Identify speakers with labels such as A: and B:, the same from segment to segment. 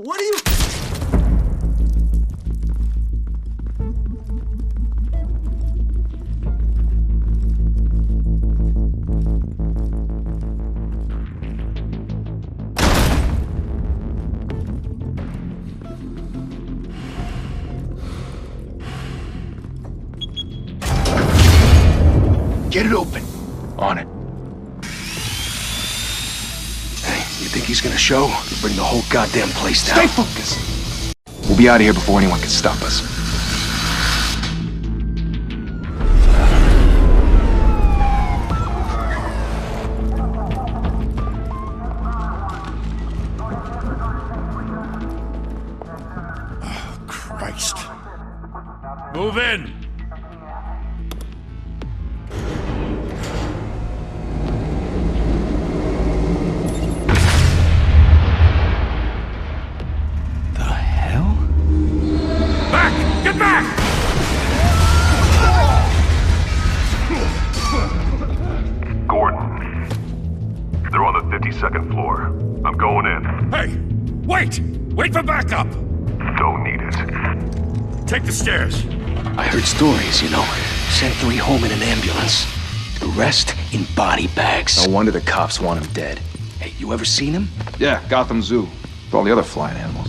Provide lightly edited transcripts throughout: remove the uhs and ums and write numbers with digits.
A: What are you...
B: Get it open. On it. Hey, you think he's gonna show? He'll bring the whole goddamn place down.
C: Stay focused. We'll be out of here before anyone can stop us.
A: Oh, Christ.
D: Move in! Get back!
E: Gordon. They're on the 52nd floor. I'm going in.
D: Hey! Wait! Wait for backup!
E: Don't need it.
D: Take the stairs.
B: I heard stories, you know. Sent 3 home in an ambulance. The rest in body bags.
C: No wonder the cops want him dead.
B: Hey, you ever seen him?
C: Yeah, Gotham Zoo. With all the other flying animals.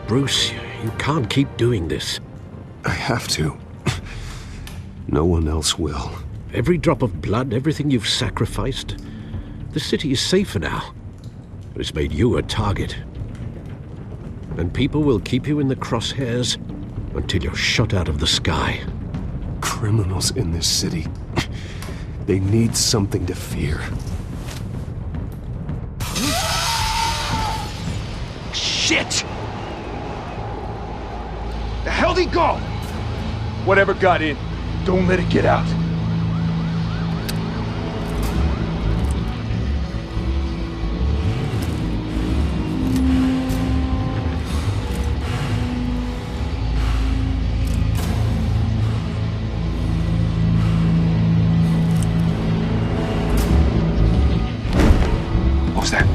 F: Bruce, you can't keep doing this.
G: I have to. No one else will.
F: Every drop of blood, everything you've sacrificed. The city is safer now. But it's made you a target. And people will keep you in the crosshairs until you're shot out of the sky.
G: Criminals in this city. They need something to fear.
B: Shit!
C: The hell'd he go? Whatever got in, don't let it get out. What was that?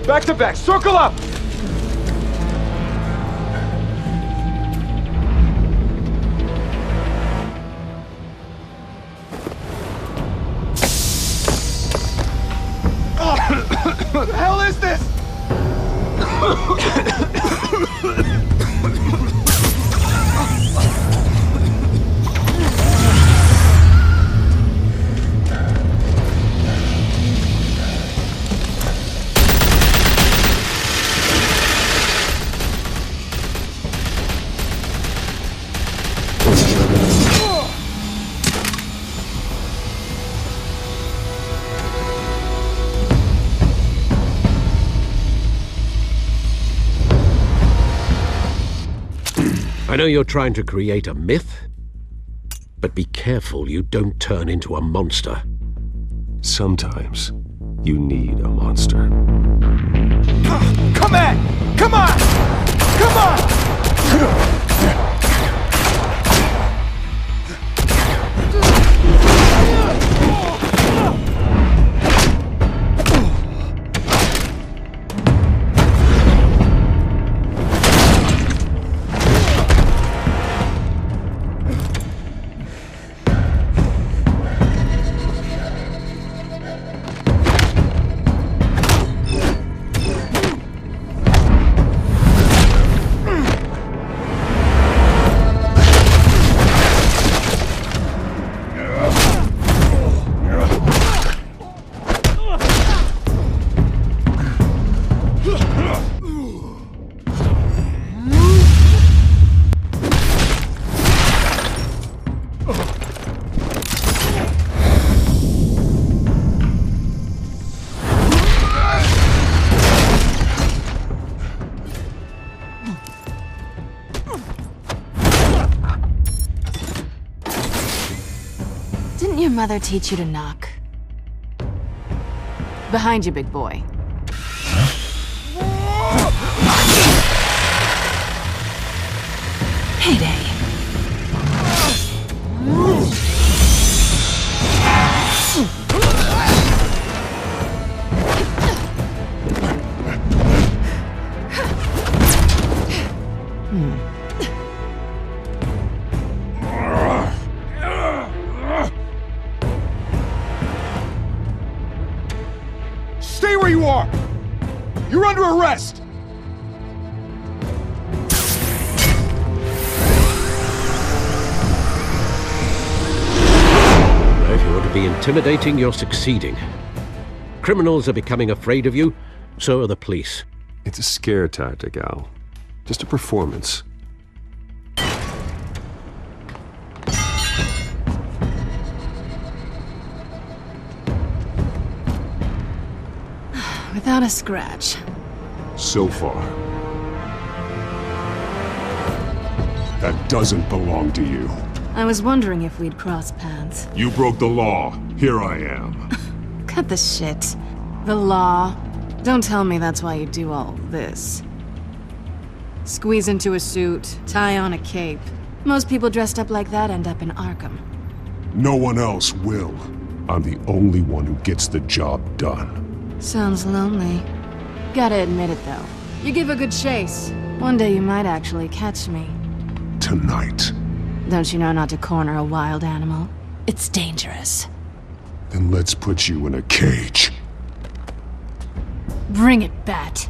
C: Back to back, circle up! What the hell is this?
F: I know you're trying to create a myth, but be careful you don't turn into a monster.
G: Sometimes you need a monster.
C: Come on! Come on! Come on!
H: Didn't your mother teach you to knock? Behind you, big boy. Heyday.
C: Stay where you are! You're under arrest!
F: If you want to be intimidating, you're succeeding. Criminals are becoming afraid of you, so are the police.
G: It's a scare tactic, Al. Just a performance.
H: Without a scratch.
G: So far. That doesn't belong to you.
H: I was wondering if we'd cross paths.
E: You broke the law. Here I am.
H: Cut the shit. The law. Don't tell me that's why you do all this. Squeeze into a suit, tie on a cape. Most people dressed up like that end up in Arkham.
E: No one else will. I'm the only one who gets the job done.
H: Sounds lonely. Gotta admit it, though. You give a good chase. One day you might actually catch me.
E: Tonight.
H: Don't you know not to corner a wild animal? It's dangerous.
E: Then let's put you in a cage.
H: Bring it, Bat.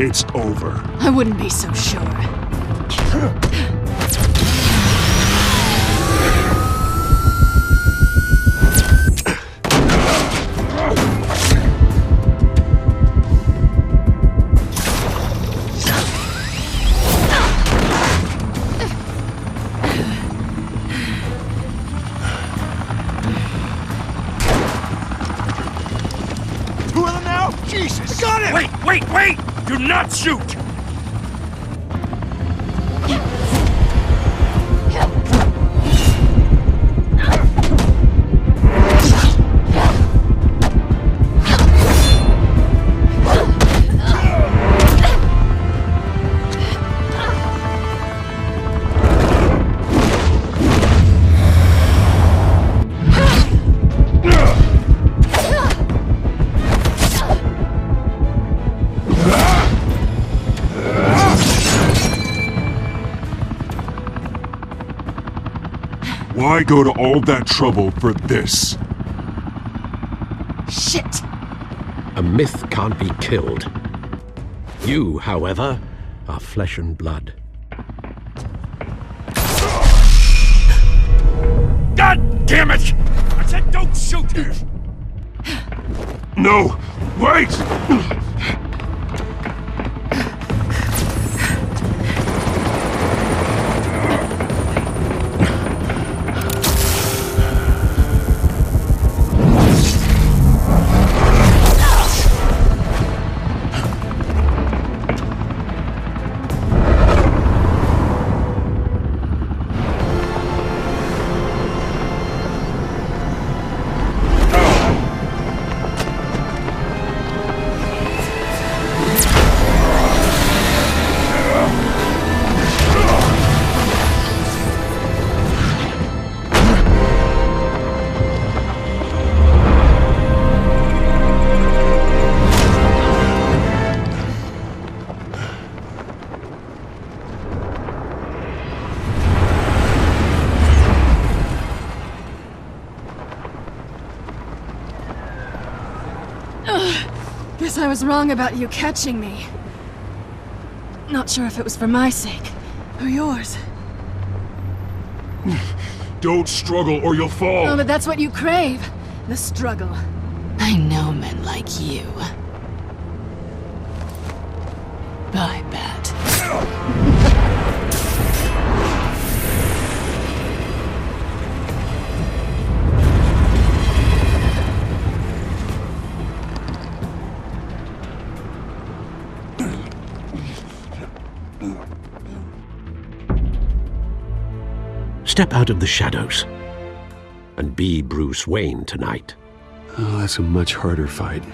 E: It's over.
H: I wouldn't be so sure.
C: Two of them now? Jesus! Got him!
D: Wait, wait, wait! Do not shoot!
E: Why go to all that trouble for this?
H: Shit!
F: A myth can't be killed. You, however, are flesh and blood.
D: God damn it! I said don't shoot her!
E: No! Wait!
H: Guess I was wrong about you catching me. Not sure if it was for my sake, or yours.
D: Don't struggle or you'll fall.
H: Oh, but that's what you crave. The struggle. I know men like you. Bye, Bat.
F: Step out of the shadows and be Bruce Wayne tonight.
G: Oh, that's a much harder fight.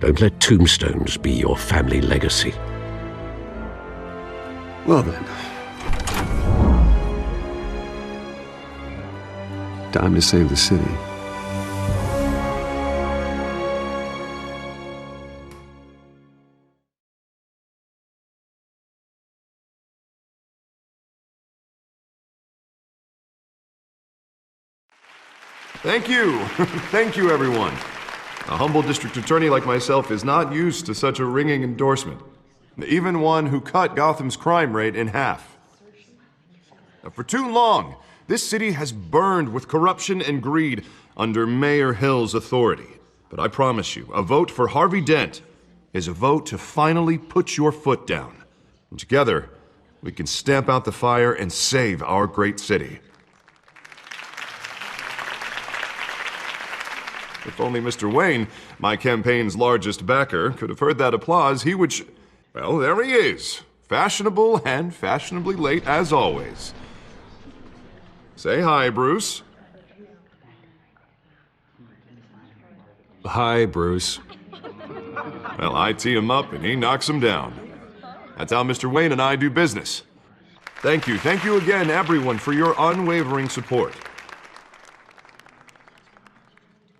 F: Don't let tombstones be your family legacy.
G: Well then. Time to save the city.
I: Thank you. Thank you, everyone. A humble district attorney like myself is not used to such a ringing endorsement. Even one who cut Gotham's crime rate in half. For too long, this city has burned with corruption and greed under Mayor Hill's authority. But I promise you, a vote for Harvey Dent is a vote to finally put your foot down. And together, we can stamp out the fire and save our great city. If only Mr. Wayne, my campaign's largest backer, could have heard that applause, he would well, there he is. Fashionable and fashionably late as always. Say hi, Bruce.
G: Hi, Bruce.
I: Well, I tee him up and he knocks him down. That's how Mr. Wayne and I do business. Thank you again, everyone, for your unwavering support.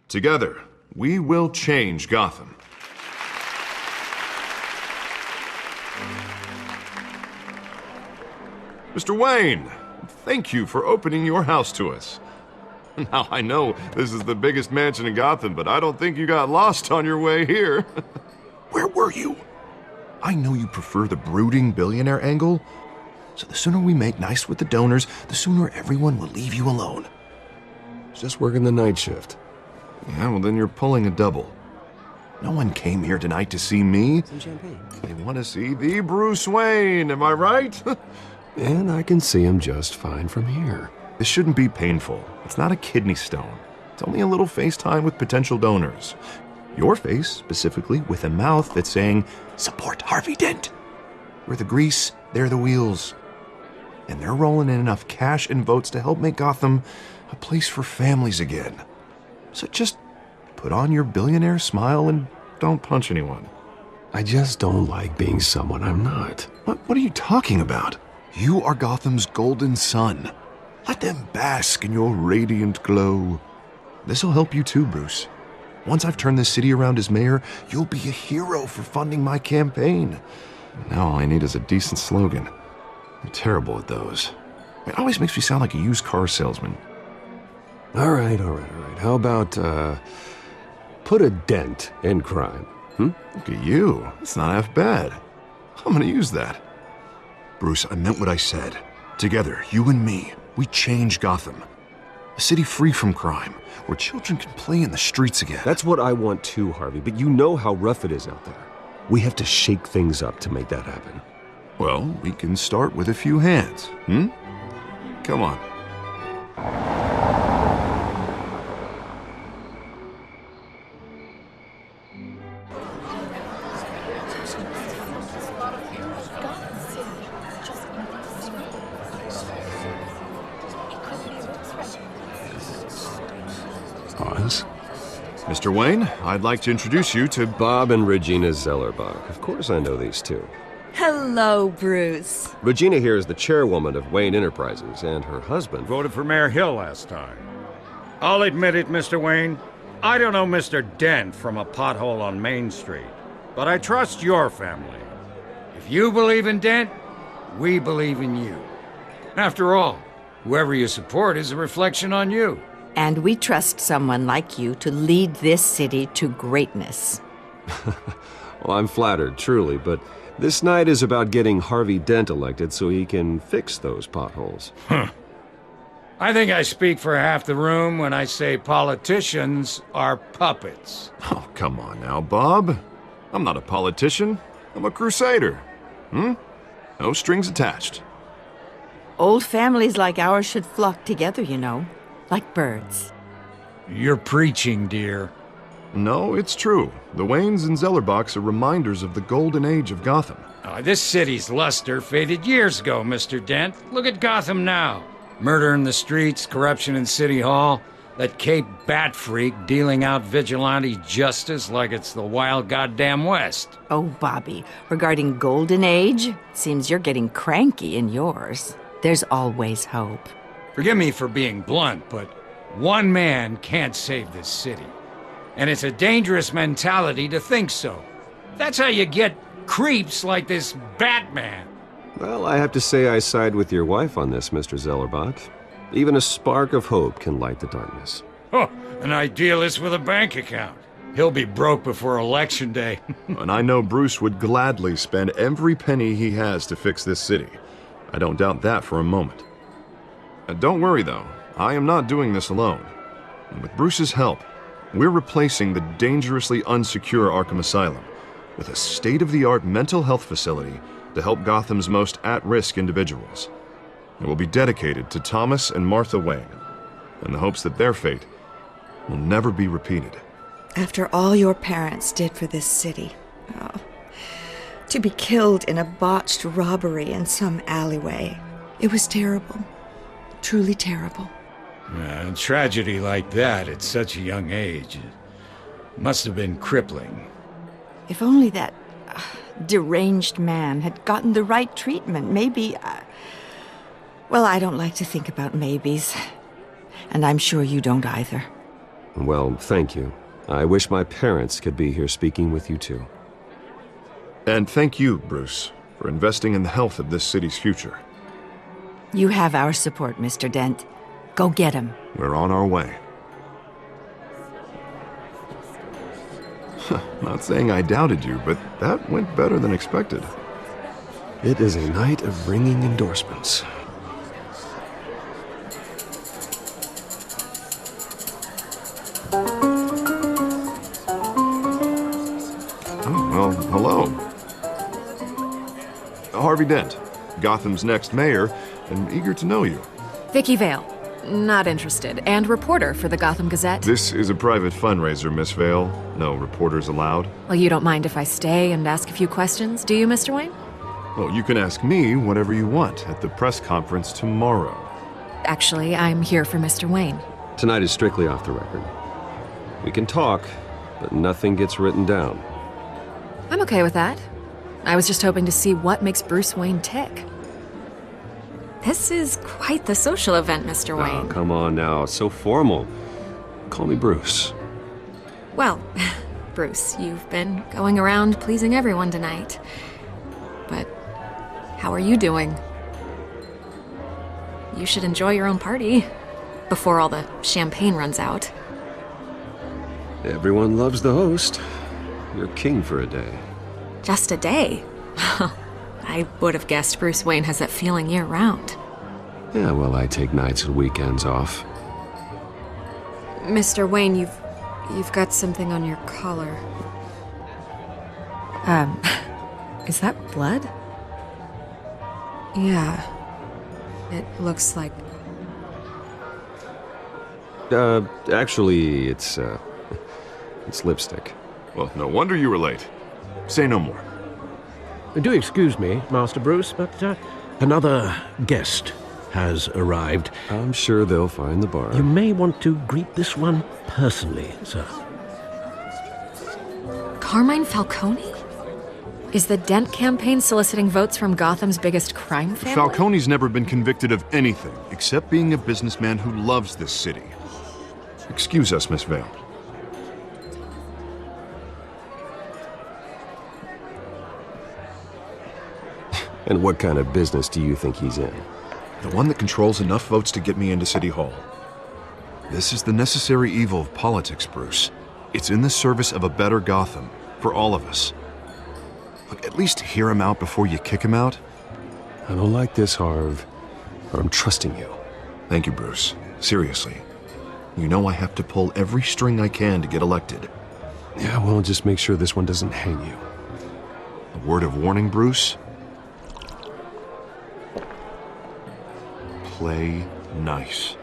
I: Together, we will change Gotham. Mr. Wayne, thank you for opening your house to us. Now, I know this is the biggest mansion in Gotham, but I don't think you got lost on your way here. Where were you? I know you prefer the brooding billionaire angle, so the sooner we make nice with the donors, the sooner everyone will leave you alone.
G: Just working the night shift.
I: Yeah, well, then you're pulling a double. No one came here tonight to see me.
B: Some champagne.
I: They want to see the Bruce Wayne, am I right?
G: And I can see him just fine from here.
I: This shouldn't be painful. It's not a kidney stone. It's only a little FaceTime with potential donors. Your face, specifically, with a mouth that's saying, support Harvey Dent. We're the grease, they're the wheels. And they're rolling in enough cash and votes to help make Gotham a place for families again. So just put on your billionaire smile and don't punch anyone.
G: I just don't like being someone I'm not.
I: What are you talking about? You are Gotham's golden sun. Let them bask in your radiant glow. This'll help you too, Bruce. Once I've turned this city around as mayor, you'll be a hero for funding my campaign. Now all I need is a decent slogan. I'm terrible at those. It always makes me sound like a used car salesman.
G: All right. How about, put a dent in crime?
I: Look at you. It's not half bad. I'm gonna use that. Bruce, I meant what I said. Together, you and me, we change Gotham. A city free from crime, where children can play in the streets again.
G: That's what I want too, Harvey, but you know how rough it is out there. We have to shake things up to make that happen.
I: Well, we can start with a few hands, Come on.
G: Pause.
I: Mr. Wayne, I'd like to introduce you to
G: Bob and Regina Zellerbach. Of course I know these two.
J: Hello, Bruce.
G: Regina here is the chairwoman of Wayne Enterprises, and her husband
D: Voted for Mayor Hill last time. I'll admit it, Mr. Wayne. I don't know Mr. Dent from a pothole on Main Street, but I trust your family. If you believe in Dent, we believe in you. After all, whoever you support is a reflection on you.
J: And we trust someone like you to lead this city to greatness.
G: Well, I'm flattered, truly, but this night is about getting Harvey Dent elected so he can fix those potholes.
D: I think I speak for half the room when I say politicians are puppets.
I: Oh, come on now, Bob. I'm not a politician. I'm a crusader. No strings attached.
J: Old families like ours should flock together, you know, like birds.
D: You're preaching, dear.
I: No, it's true. The Waynes and Zellerbachs are reminders of the golden age of Gotham.
D: This city's luster faded years ago, Mr. Dent. Look at Gotham now. Murder in the streets, corruption in City Hall, that Cape Bat freak dealing out vigilante justice like it's the wild goddamn West.
J: Oh, Bobby, regarding Golden Age, seems you're getting cranky in yours. There's always hope.
D: Forgive me for being blunt, but one man can't save this city. And it's a dangerous mentality to think so. That's how you get creeps like this Batman.
G: Well, I have to say I side with your wife on this, Mr. Zellerbach. Even a spark of hope can light the darkness.
D: Oh, an idealist with a bank account. He'll be broke before Election Day.
I: And I know Bruce would gladly spend every penny he has to fix this city. I don't doubt that for a moment. Don't worry, though. I am not doing this alone. And with Bruce's help, we're replacing the dangerously unsecure Arkham Asylum with a state-of-the-art mental health facility to help Gotham's most at-risk individuals. It will be dedicated to Thomas and Martha Wayne, in the hopes that their fate will never be repeated.
K: After all your parents did for this city, to be killed in a botched robbery in some alleyway, it was terrible. Truly terrible.
D: A tragedy like that at such a young age must have been crippling.
J: If only that deranged man had gotten the right treatment, maybe... Well, I don't like to think about maybes. And I'm sure you don't either.
G: Well, thank you. I wish my parents could be here speaking with you too.
I: And thank you, Bruce, for investing in the health of this city's future.
J: You have our support, Mr. Dent. Go get him.
I: We're on our way. Not saying I doubted you, but that went better than expected.
G: It is a night of ringing endorsements.
I: Oh, well, hello. Harvey Dent, Gotham's next mayor, and eager to know you.
L: Vicky Vale. Not interested. And reporter for the Gotham Gazette.
I: This is a private fundraiser, Miss Vale. No reporters allowed.
L: Well, you don't mind if I stay and ask a few questions, do you, Mr. Wayne?
I: Well, you can ask me whatever you want at the press conference tomorrow.
L: Actually, I'm here for Mr. Wayne.
G: Tonight is strictly off the record. We can talk, but nothing gets written down.
L: I'm okay with that. I was just hoping to see what makes Bruce Wayne tick. This is quite the social event, Mr. Wayne.
G: Oh, come on now. It's so formal. Call me Bruce.
L: Well, Bruce, you've been going around pleasing everyone tonight. But how are you doing? You should enjoy your own party before all the champagne runs out.
G: Everyone loves the host. You're king for a day.
L: Just a day? I would have guessed Bruce Wayne has that feeling year-round.
G: Yeah, well, I take nights and weekends off.
L: Mr. Wayne, you've got something on your collar. Is that blood? Yeah. It looks like...
G: Actually, it's lipstick.
I: Well, no wonder you were late. Say no more.
F: Do excuse me, Master Bruce, but another guest has arrived.
G: I'm sure they'll find the bar.
F: You may want to greet this one personally, sir.
L: Carmine Falcone? Is the Dent campaign soliciting votes from Gotham's biggest crime family?
I: Falcone's never been convicted of anything except being a businessman who loves this city. Excuse us, Miss Vale.
G: And what kind of business do you think he's in?
I: The one that controls enough votes to get me into City Hall. This is the necessary evil of politics, Bruce. It's in the service of a better Gotham, for all of us. Look, at least hear him out before you kick him out.
G: I don't like this, Harv, but I'm trusting you.
I: Thank you, Bruce. Seriously. You know I have to pull every string I can to get elected.
G: Yeah, well, just make sure this one doesn't hang you.
I: A word of warning, Bruce? Play nice.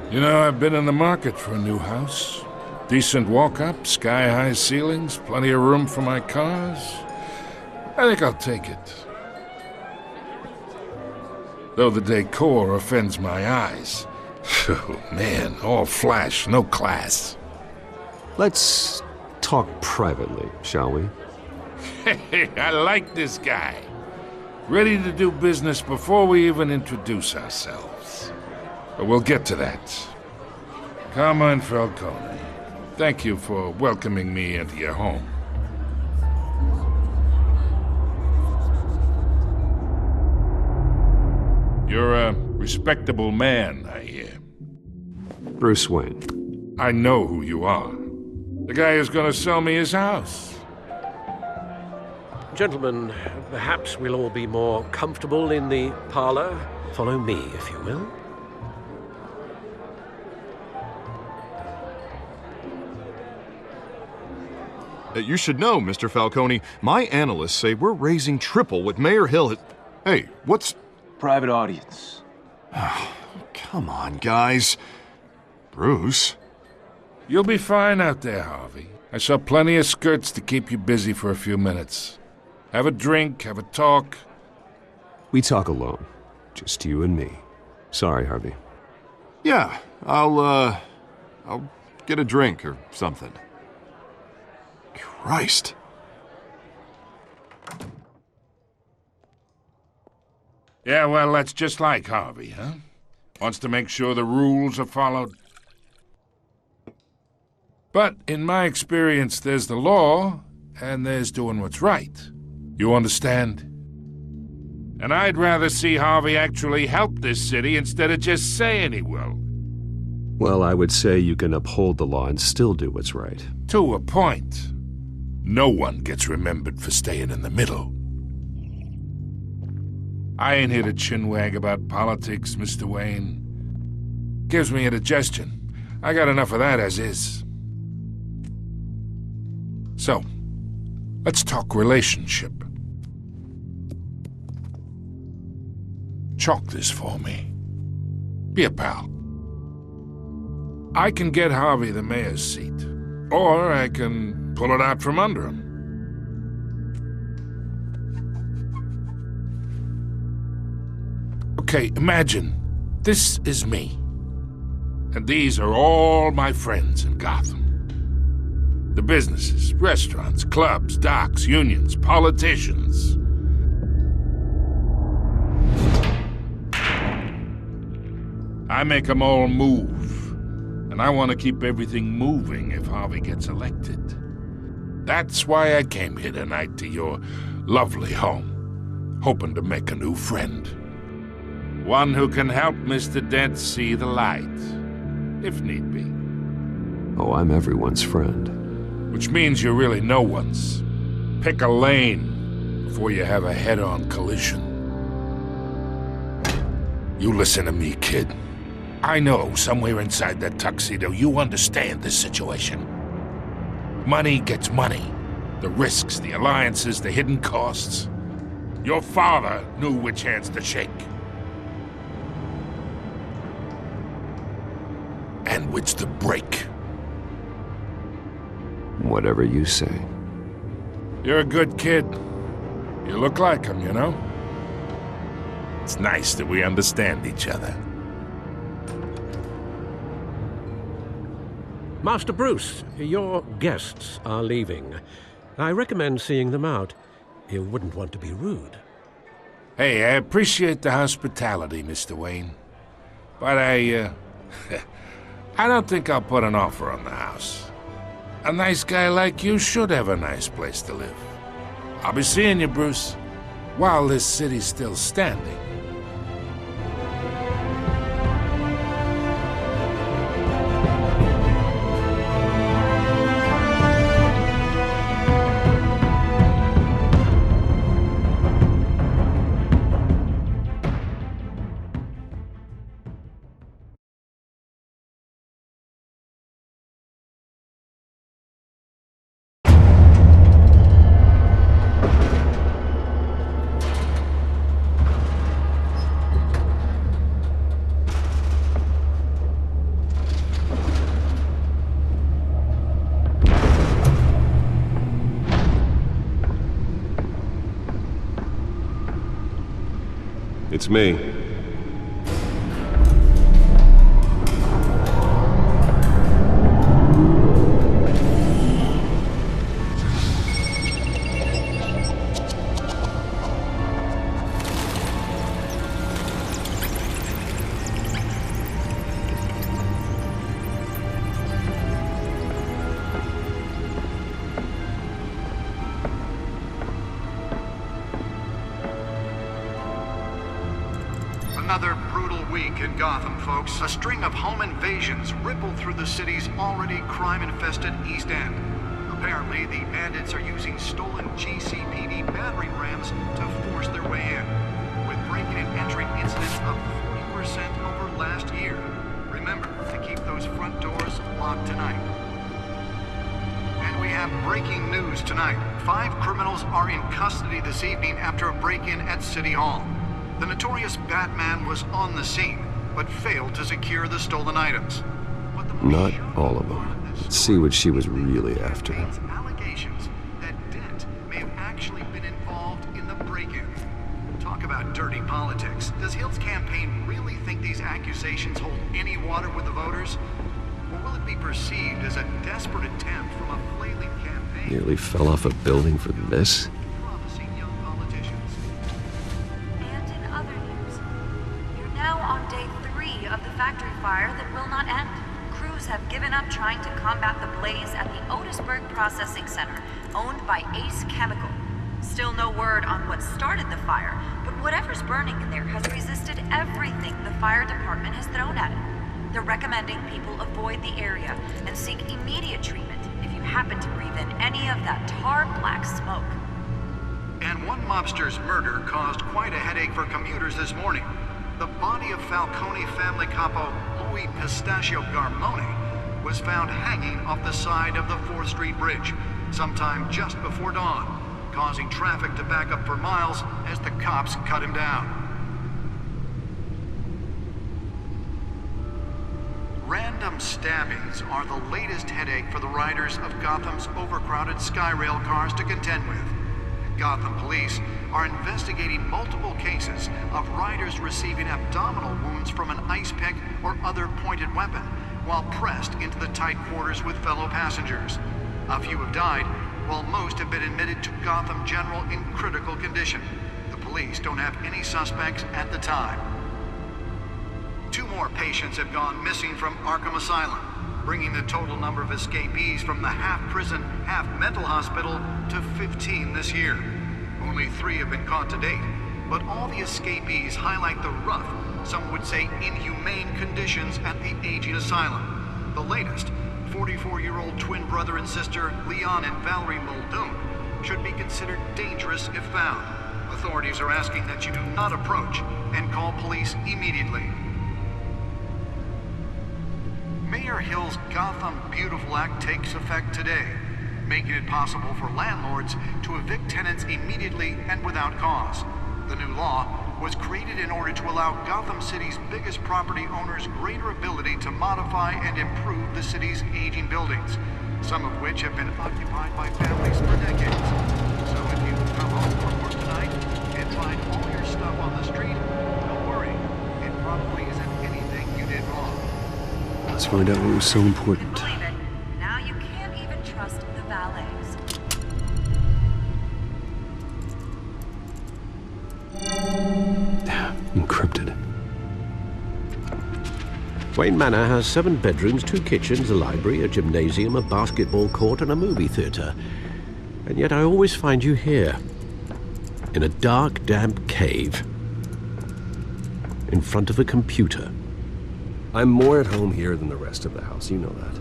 M: You know, I've been in the market for a new house. Decent walk-up, sky-high ceilings, plenty of room for my cars. I think I'll take it. Though the decor offends my eyes. Oh, man, all flash, no class.
G: Let's talk privately, shall we?
M: Hey, I like this guy. Ready to do business before we even introduce ourselves. But we'll get to that. Carmine Falcone, thank you for welcoming me into your home. You're a respectable man, I hear.
G: Bruce Wayne.
M: I know who you are. The guy who's gonna sell me his house.
F: Gentlemen, perhaps we'll all be more comfortable in the parlor. Follow me, if you will.
I: You should know, Mr. Falcone, my analysts say we're raising triple what Mayor Hill has... Hey, what's...
B: Private audience.
I: Come on, guys. Bruce?
M: You'll be fine out there, Harvey. I saw plenty of skirts to keep you busy for a few minutes. Have a drink, have a talk.
G: We talk alone. Just you and me. Sorry, Harvey.
I: Yeah, I'll get a drink or something. Christ.
M: Yeah, well, that's just like Harvey, huh? Wants to make sure the rules are followed. But in my experience, there's the law, and there's doing what's right. You understand? And I'd rather see Harvey actually help this city instead of just saying he will.
G: Well, I would say you can uphold the law and still do what's right.
M: To a point. No one gets remembered for staying in the middle. I ain't here to chinwag about politics, Mr. Wayne. Gives me indigestion. I got enough of that as is. So, let's talk relationship. Chalk this for me. Be a pal. I can get Harvey the mayor's seat, or I can pull it out from under him. Okay, imagine this is me, and these are all my friends in Gotham. The businesses, restaurants, clubs, docks, unions, politicians. I make them all move, and I want to keep everything moving if Harvey gets elected. That's why I came here tonight to your lovely home, hoping to make a new friend. One who can help Mr. Dent see the light, if need be.
G: Oh, I'm everyone's friend.
M: Which means you're really no one's. Pick a lane before you have a head-on collision. You listen to me, kid. I know somewhere inside that tuxedo you understand this situation. Money gets money. The risks, the alliances, the hidden costs. Your father knew which hands to shake. And which to break.
G: Whatever you say.
M: You're a good kid. You look like him, you know? It's nice that we understand each other.
F: Master Bruce, your guests are leaving. I recommend seeing them out. You wouldn't want to be rude.
M: Hey, I appreciate the hospitality, Mr. Wayne. But I don't think I'll put an offer on the house. A nice guy like you should have a nice place to live. I'll be seeing you, Bruce, while this city's still standing.
G: It's me.
N: Another brutal week in Gotham, folks. A string of home invasions rippled through the city's already crime-infested East End. Apparently, the bandits are using stolen GCPD battering rams to force their way in, with break-in and entry incidents up 40% over last year. Remember to keep those front doors locked tonight. And we have breaking news tonight. 5 criminals are in custody this evening after a break-in at City Hall. The notorious Batman was on the scene, but failed to secure the stolen items.
G: Not all of them. Let's see what she was really after.
N: Allegations that Dent may have actually been involved in the break-in. Talk about dirty politics. Does Hill's campaign really think these accusations hold any water with the voters? Or will it be perceived as a desperate attempt from a flailing campaign?
G: Nearly fell off a building for this?
O: Now on day 3 of the factory fire that will not end. Crews have given up trying to combat the blaze at the Otisburg Processing Center, owned by Ace Chemical. Still no word on what started the fire, but whatever's burning in there has resisted everything the fire department has thrown at it. They're recommending people avoid the area and seek immediate treatment if you happen to breathe in any of that tar black smoke.
N: And one mobster's murder caused quite a headache for commuters this morning. The body of Falcone family capo Louis Pistachio Garmone was found hanging off the side of the 4th Street Bridge sometime just before dawn, causing traffic to back up for miles as the cops cut him down. Random stabbings are the latest headache for the riders of Gotham's overcrowded Skyrail cars to contend with. Gotham police are investigating multiple cases of riders receiving abdominal wounds from an ice pick or other pointed weapon while pressed into the tight quarters with fellow passengers. A few have died, while most have been admitted to Gotham General in critical condition. The police don't have any suspects at the time. 2 more patients have gone missing from Arkham Asylum, bringing the total number of escapees from the half-prison, half-mental hospital to 15 this year. Only 3 have been caught to date, but all the escapees highlight the rough, some would say inhumane conditions at the aging asylum. The latest, 44-year-old twin brother and sister Leon and Valerie Muldoon, should be considered dangerous if found. Authorities are asking that you do not approach and call police immediately. Mayor Hill's Gotham Beautiful Act takes effect today, making it possible for landlords to evict tenants immediately and without cause. The new law was created in order to allow Gotham City's biggest property owners greater ability to modify and improve the city's aging buildings, some of which have been occupied by families for decades. So if you come home from work tonight and find all your stuff on the street, don't worry. It probably isn't anything you did wrong.
G: Let's find out what was so important.
O: Believe it, now you can't even trust the valets.
G: Encrypted.
F: Wayne Manor has 7 bedrooms, 2 kitchens, a library, a gymnasium, a basketball court, and a movie theater. And yet I always find you here, in a dark, damp cave, in front of a computer.
G: I'm more at home here than the rest of the house, you know that.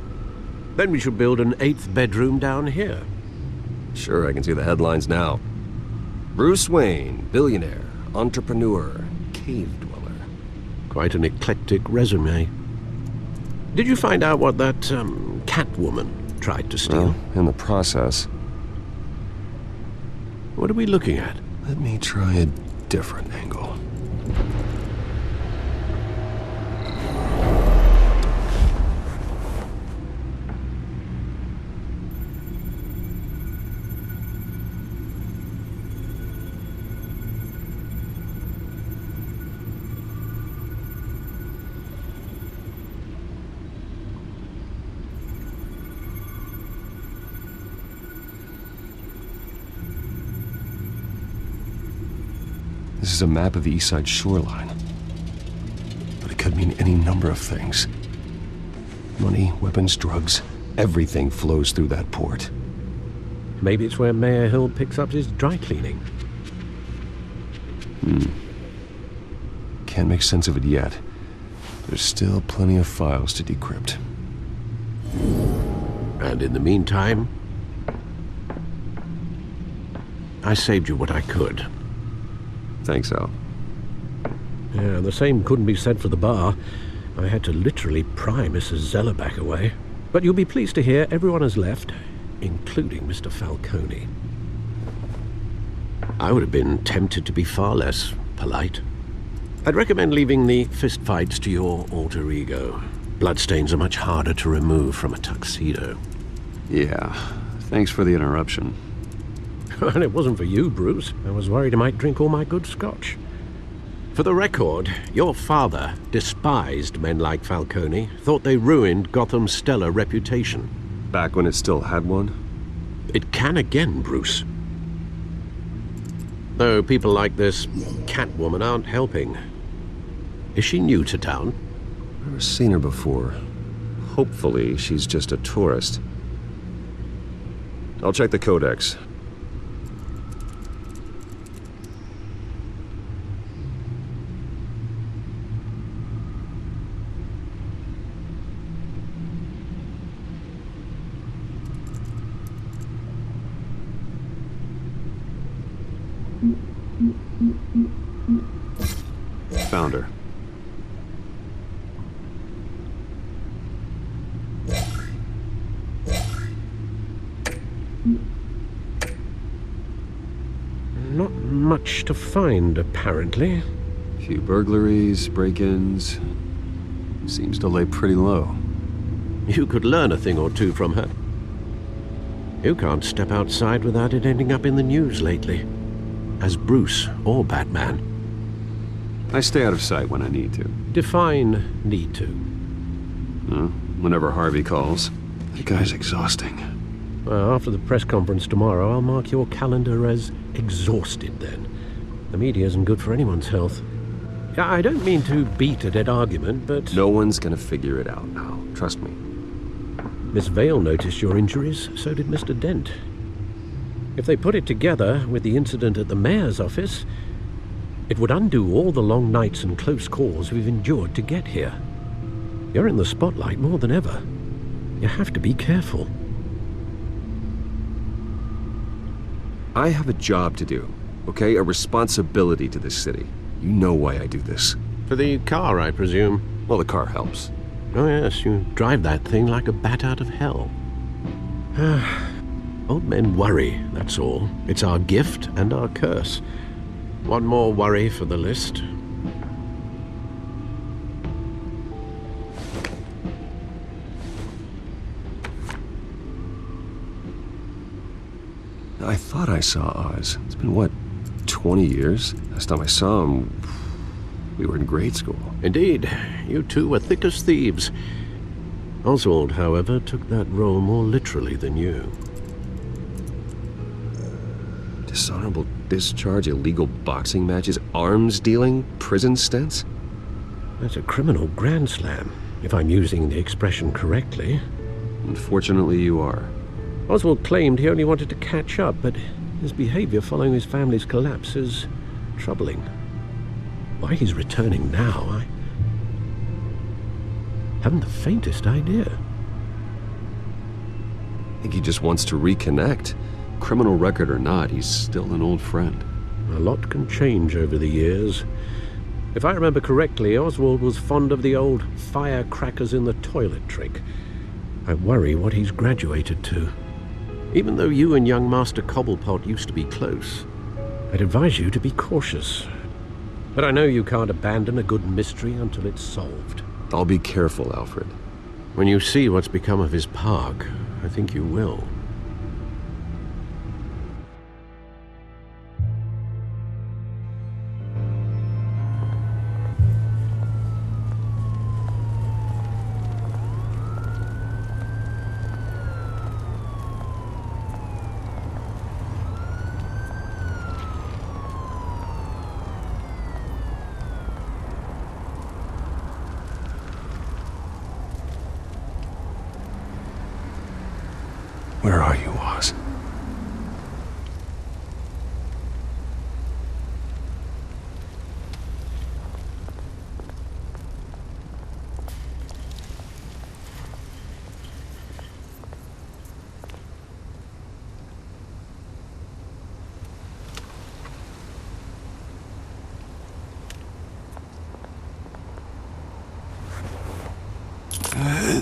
F: Then we should build an 8th bedroom down here.
G: Sure, I can see the headlines now. Bruce Wayne, billionaire, entrepreneur, cave dweller.
F: Quite an eclectic resume. Did you find out what that, Catwoman tried to steal?
G: Well, in the process.
F: What are we looking at?
G: Let me try a different angle. This is a map of the east side shoreline. But it could mean any number of things. Money, weapons, drugs, everything flows through that port.
F: Maybe it's where Mayor Hill picks up his dry cleaning.
G: Can't make sense of it yet. There's still plenty of files to decrypt.
F: And in the meantime, I saved you what I could.
G: Thanks, Al.
F: Yeah, the same couldn't be said for the bar. I had to literally pry Mrs. Zellerback away. But you'll be pleased to hear everyone has left, including Mr. Falcone. I would have been tempted to be far less polite. I'd recommend leaving the fistfights to your alter ego. Bloodstains are much harder to remove from a tuxedo.
G: Yeah, thanks for the interruption.
F: And it wasn't for you, Bruce. I was worried I might drink all my good scotch. For the record, your father despised men like Falcone, thought they ruined Gotham's stellar reputation.
G: Back when it still had one?
F: It can again, Bruce. Though people like this Catwoman aren't helping. Is she new to town?
G: Never seen her before. Hopefully, she's just a tourist. I'll check the codex. Found her.
F: Not much to find, apparently.
G: Few burglaries, break-ins. Seems to lay pretty low.
F: You could learn a thing or two from her. You can't step outside without it ending up in the news lately. As Bruce or Batman.
G: I stay out of sight when I need to.
F: Define need to.
G: Whenever Harvey calls. That guy's exhausting.
F: Well, after the press conference tomorrow, I'll mark your calendar as exhausted then. The media isn't good for anyone's health. I don't mean to beat a dead argument, but...
G: No one's gonna figure it out now. Trust me.
F: Miss Vale noticed your injuries, so did Mr. Dent. If they put it together with the incident at the mayor's office, it would undo all the long nights and close calls we've endured to get here. You're in the spotlight more than ever. You have to be careful.
G: I have a job to do, okay? A responsibility to this city. You know why I do this.
F: For the car, I presume?
G: Well, the car helps.
F: Oh yes, you drive that thing like a bat out of hell. Old men worry, that's all. It's our gift and our curse. One more worry for the list.
G: I thought I saw Oz. It's been, what, 20 years? Last time I saw him, we were in grade school.
F: Indeed. You two were thick as thieves. Oswald, however, took that role more literally than you.
G: Dishonorable discharge, illegal boxing matches, arms dealing, prison stints?
F: That's a criminal grand slam, if I'm using the expression correctly.
G: Unfortunately, you are.
F: Oswald claimed he only wanted to catch up, but his behavior following his family's collapse is troubling. Why he's returning now, I haven't the faintest idea.
G: I think he just wants to reconnect. Criminal record or not, he's still an old friend.
F: A lot can change over the years. If I remember correctly, Oswald was fond of the old firecrackers in the toilet trick. I worry what he's graduated to. Even though you and young Master Cobblepot used to be close, I'd advise you to be cautious. But I know you can't abandon a good mystery until it's solved.
G: I'll be careful, Alfred.
F: When you see what's become of his park, I think you will.
G: Where are you, Oz?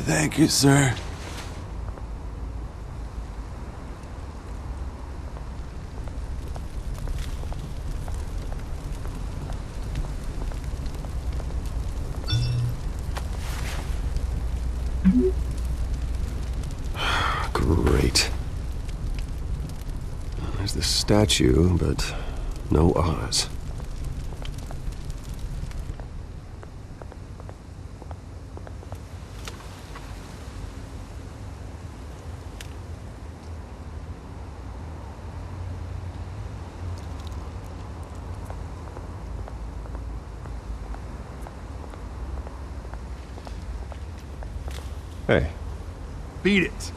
P: Thank you, sir.
G: Great. There's the statue, but no Oz. Hey.
C: Beat it.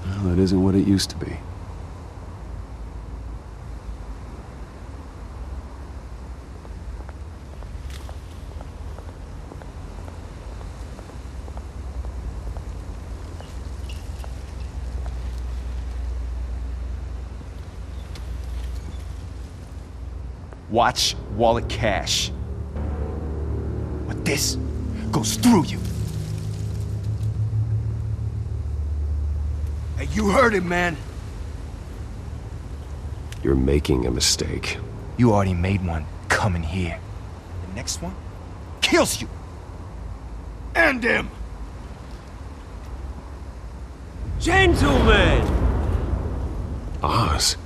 G: Well, that isn't what it used to be.
Q: Watch wallet cash. But this goes through you. Hey, you heard it, man.
G: You're making a mistake.
Q: You already made one coming here. The next one kills you. And him.
R: Gentlemen!
G: Oz.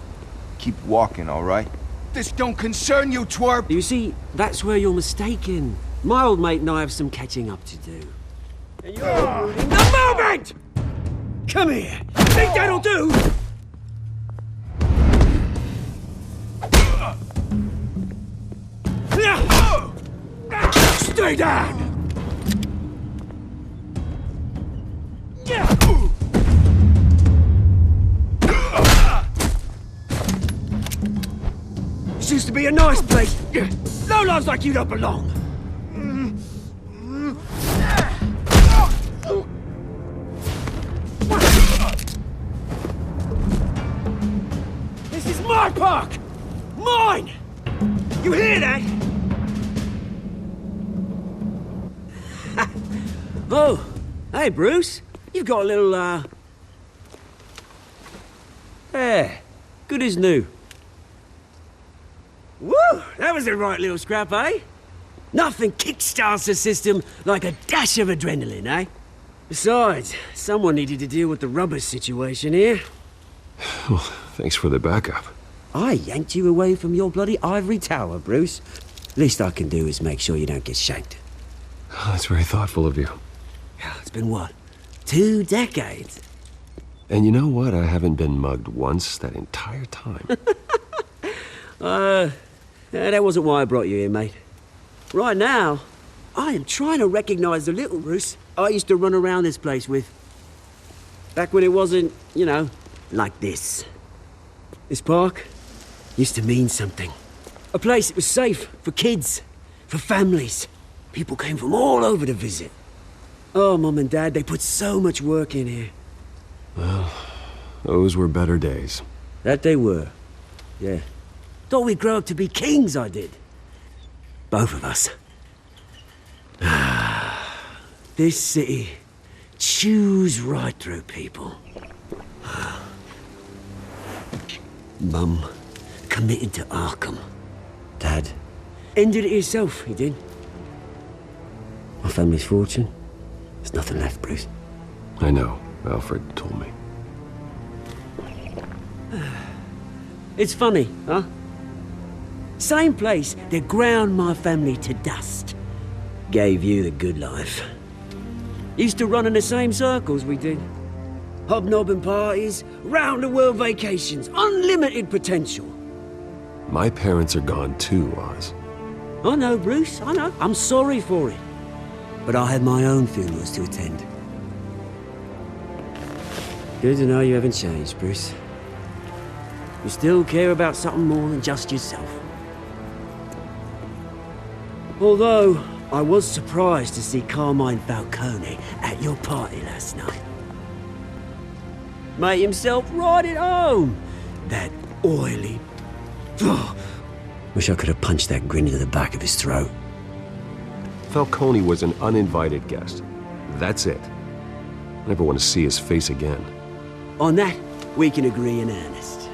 Q: Keep walking, all right? This don't concern you, twerp!
R: You see, that's where you're mistaken. My old mate and I have some catching up to do. And you're ruining the moment! Come here! Think that'll do? Stay down! This used to be a nice place. Lowlifes like you don't belong. This is my park! Mine! You hear that? Oh, hey Bruce. You've got a little, There. Good as new. Woo! That was a right little scrap, eh? Nothing kickstarts the system like a dash of adrenaline, eh? Besides, someone needed to deal with the rubber situation here.
G: Well, thanks for the backup.
R: I yanked you away from your bloody ivory tower, Bruce. Least I can do is make sure you don't get shanked.
G: Oh, that's very thoughtful of you.
R: It's been what? 2 decades?
G: And you know what? I haven't been mugged once that entire time.
R: That wasn't why I brought you here, mate. Right now, I am trying to recognize the little Bruce I used to run around this place with. Back when it wasn't, you know, like this. This park used to mean something. A place that was safe for kids, for families. People came from all over to visit. Oh, Mum and Dad, they put so much work in here.
G: Well, those were better days.
R: That they were. Yeah. Thought we'd grow up to be kings, I did. Both of us. This city chews right through people. Mum committed to Arkham. Dad ended it himself, he did. My family's fortune. There's nothing left, Bruce.
G: I know. Alfred told me.
R: It's funny, huh? Same place that ground my family to dust. Gave you the good life. Used to run in the same circles we did. Hobnobbing parties, round-the-world vacations, unlimited potential.
G: My parents are gone too, Oz.
R: I know, Bruce, I know. I'm sorry for it. But I had my own funerals to attend. Good to know you haven't changed, Bruce. You still care about something more than just yourself. Although, I was surprised to see Carmine Falcone at your party last night. Made himself right at home. That oily... Oh, wish I could have punched that grin into the back of his throat.
G: Falcone was an uninvited guest. That's it. I never want to see his face again.
R: On that, we can agree in earnest.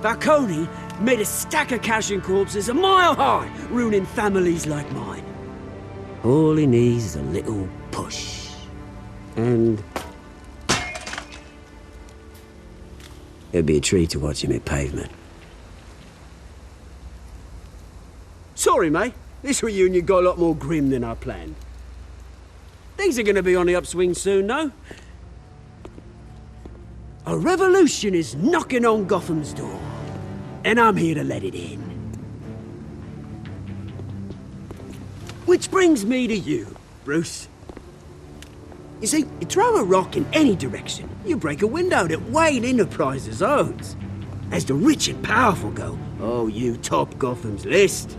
R: Falcone made a stack of cash and corpses a mile high, ruining families like mine. All he needs is a little push. And... it'd be a treat to watch him hit pavement. Sorry, mate. This reunion got a lot more grim than I planned. Things are gonna be on the upswing soon, though. A revolution is knocking on Gotham's door. And I'm here to let it in. Which brings me to you, Bruce. You see, you throw a rock in any direction, you break a window that Wayne Enterprises owns. As the rich and powerful go, oh, you top Gotham's list.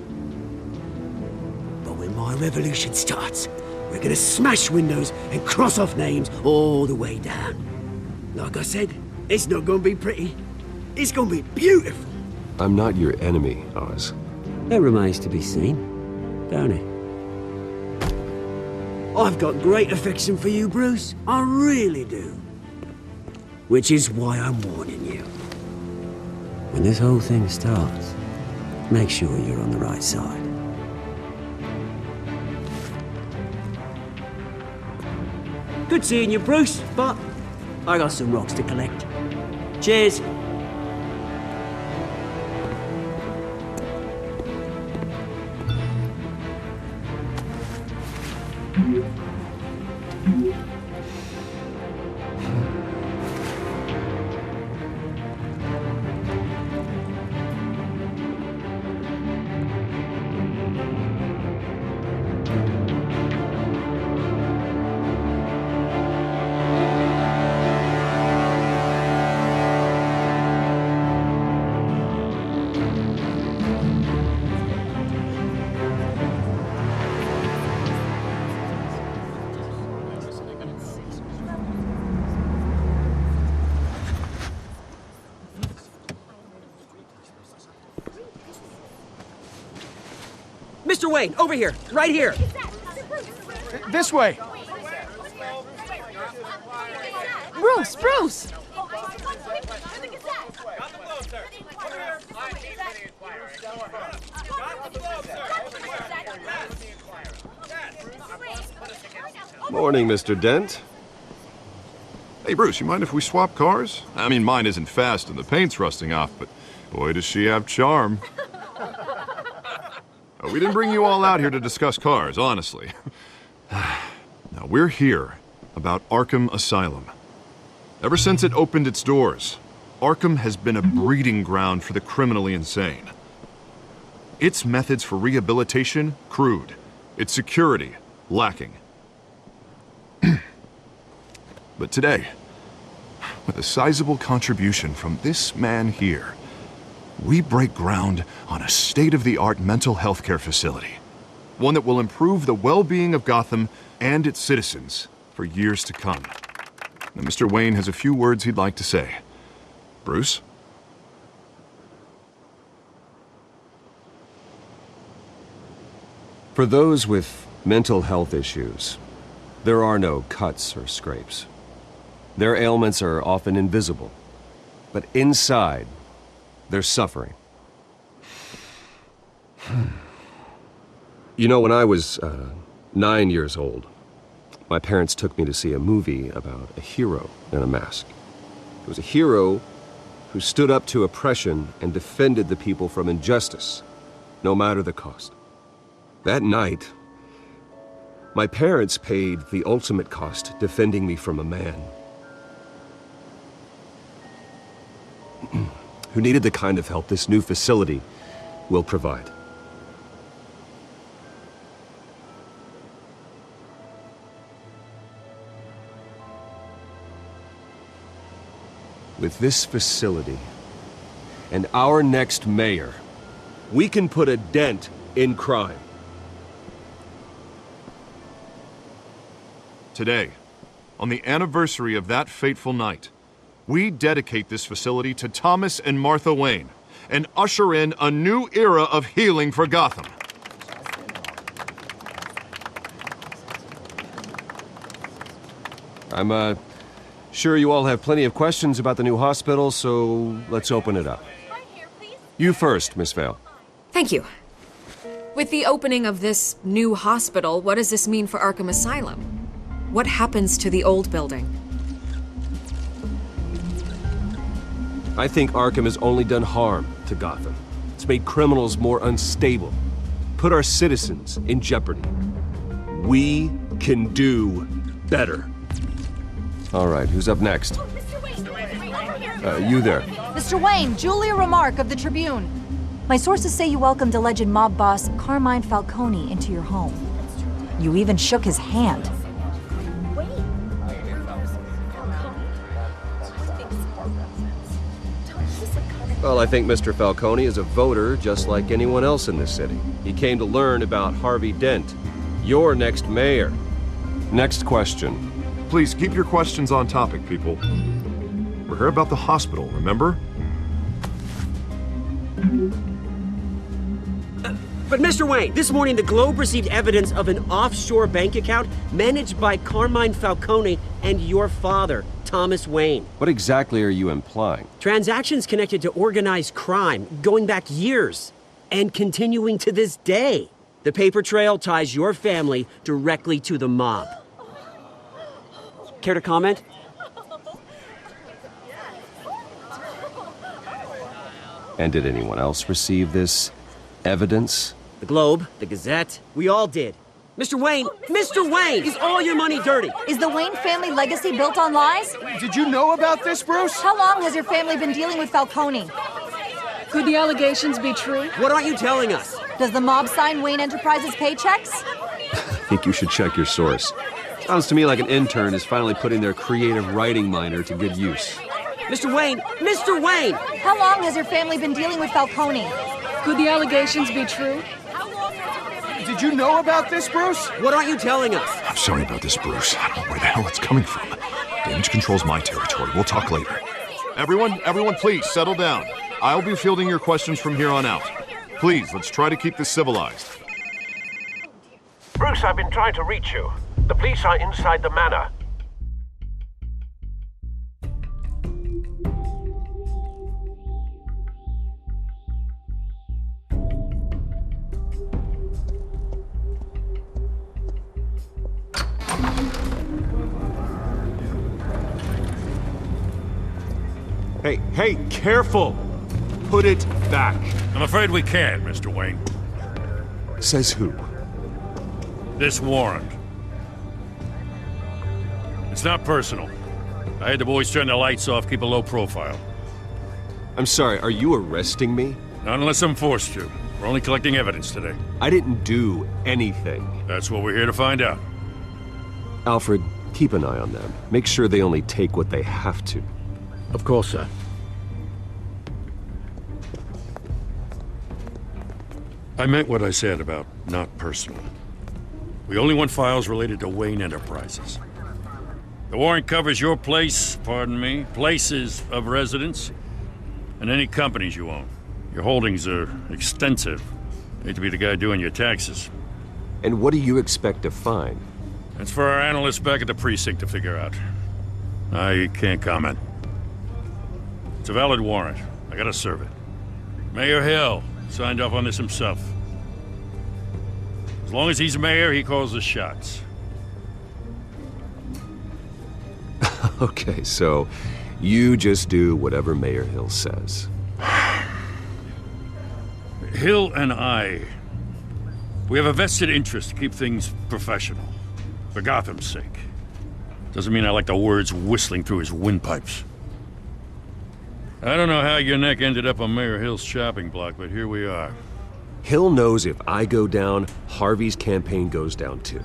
R: But when my revolution starts, we're gonna smash windows and cross off names all the way down. Like I said, it's not gonna be pretty. It's gonna be beautiful.
G: I'm not your enemy, Oz.
R: That remains to be seen, don't it? I've got great affection for you, Bruce. I really do. Which is why I'm warning you. When this whole thing starts, make sure you're on the right side. Good seeing you, Bruce, but I got some rocks to collect. Cheers. Mr. Wayne, over here, right here.
C: This way.
H: Bruce!
G: Morning, Mr. Dent.
I: Hey, Bruce, you mind if we swap cars? I mean, mine isn't fast and the paint's rusting off, but boy, does she have charm. We didn't bring you all out here to discuss cars, honestly. Now, we're here about Arkham Asylum. Ever since it opened its doors, Arkham has been a breeding ground for the criminally insane. Its methods for rehabilitation, crude. Its security, lacking. But today, with a sizable contribution from this man here, we break ground on a state-of-the-art mental health care facility. One that will improve the well-being of Gotham and its citizens for years to come. Now, Mr. Wayne has a few words he'd like to say. Bruce?
G: For those with mental health issues, there are no cuts or scrapes. Their ailments are often invisible, but inside, they're suffering. You know, when I was 9 years old, my parents took me to see a movie about a hero in a mask. It was a hero who stood up to oppression and defended the people from injustice, no matter the cost. That night, my parents paid the ultimate cost defending me from a man who needed the kind of help this new facility will provide. With this facility and our next mayor, we can put a dent in crime.
I: Today, on the anniversary of that fateful night, we dedicate this facility to Thomas and Martha Wayne and usher in a new era of healing for Gotham.
G: I'm, sure you all have plenty of questions about the new hospital, so let's open it up. You first, Miss Vale.
L: Thank you. With the opening of this new hospital, what does this mean for Arkham Asylum? What happens to the old building?
G: I think Arkham has only done harm to Gotham. It's made criminals more unstable, put our citizens in jeopardy. We can do better. All right, who's up next? You there.
P: Mr. Wayne, Julia Remark of the Tribune. My sources say you welcomed alleged mob boss Carmine Falcone into your home. You even shook his hand.
G: Well, I think Mr. Falcone is a voter just like anyone else in this city. He came to learn about Harvey Dent, your next mayor. Next question.
I: Please keep your questions on topic, people. We're here about the hospital, remember?
R: But Mr. Wayne, this morning the Globe received evidence of an offshore bank account managed by Carmine Falcone and your father, Thomas Wayne.
G: What exactly are you implying?
R: Transactions connected to organized crime going back years and continuing to this day. The paper trail ties your family directly to the mob. Care to comment?
G: And did anyone else receive this evidence?
R: The Globe, the Gazette, we all did. Mr. Wayne, is all your money dirty?
P: Is the Wayne family legacy built on lies?
C: Did you know about this, Bruce?
P: How long has your family been dealing with Falcone?
S: Could the allegations be true?
R: What aren't you telling us?
P: Does the mob sign Wayne Enterprises paychecks?
G: I think you should check your source. Sounds to me like an intern is finally putting their creative writing minor to good use.
R: Mr. Wayne!
P: How long has your family been dealing with Falcone?
S: Could the allegations be true?
C: Did you know about this, Bruce?
R: What aren't you telling us?
I: I'm sorry about this, Bruce. I don't know where the hell it's coming from. Damage control's my territory. We'll talk later. Everyone, please, settle down. I'll be fielding your questions from here on out. Please, let's try to keep this civilized.
T: Bruce, I've been trying to reach you. The police are inside the manor.
I: Hey, careful! Put it back.
D: I'm afraid we can't, Mr. Wayne.
I: Says who?
D: This warrant. It's not personal. I had the boys turn the lights off, keep a low profile.
G: I'm sorry, are you arresting me?
D: Not unless I'm forced to. We're only collecting evidence today.
G: I didn't do anything.
D: That's what we're here to find out.
G: Alfred, keep an eye on them. Make sure they only take what they have to.
F: Of course, sir.
D: I meant what I said about not personal. We only want files related to Wayne Enterprises. The warrant covers your place, pardon me, places of residence, and any companies you own. Your holdings are extensive. Hate to be the guy doing your taxes.
G: And what do you expect to find?
D: That's for our analysts back at the precinct to figure out. I can't comment. It's a valid warrant. I gotta serve it. Mayor Hill signed off on this himself. As long as he's mayor, he calls the shots.
G: Okay, so You just do whatever Mayor Hill says.
D: Hill and I, we have a vested interest to keep things professional. For Gotham's sake. Doesn't mean I like the words whistling through his windpipes. I don't know how your neck ended up on Mayor Hill's shopping block, but here we are.
G: Hill knows if I go down, Harvey's campaign goes down too.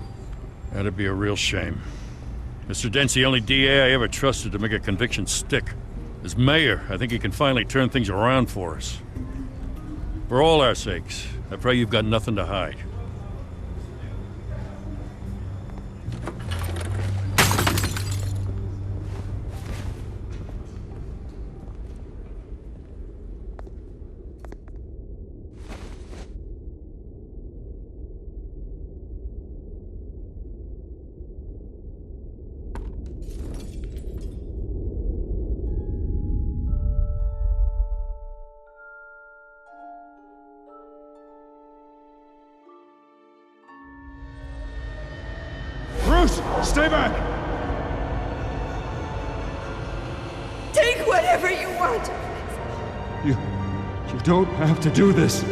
D: That'd be a real shame. Mr. Dent's the only DA I ever trusted to make a conviction stick. As mayor, I think he can finally turn things around for us. For all our sakes, I pray you've got nothing to hide.
C: Bruce, stay back!
K: Take whatever you want.
C: You don't have to do this.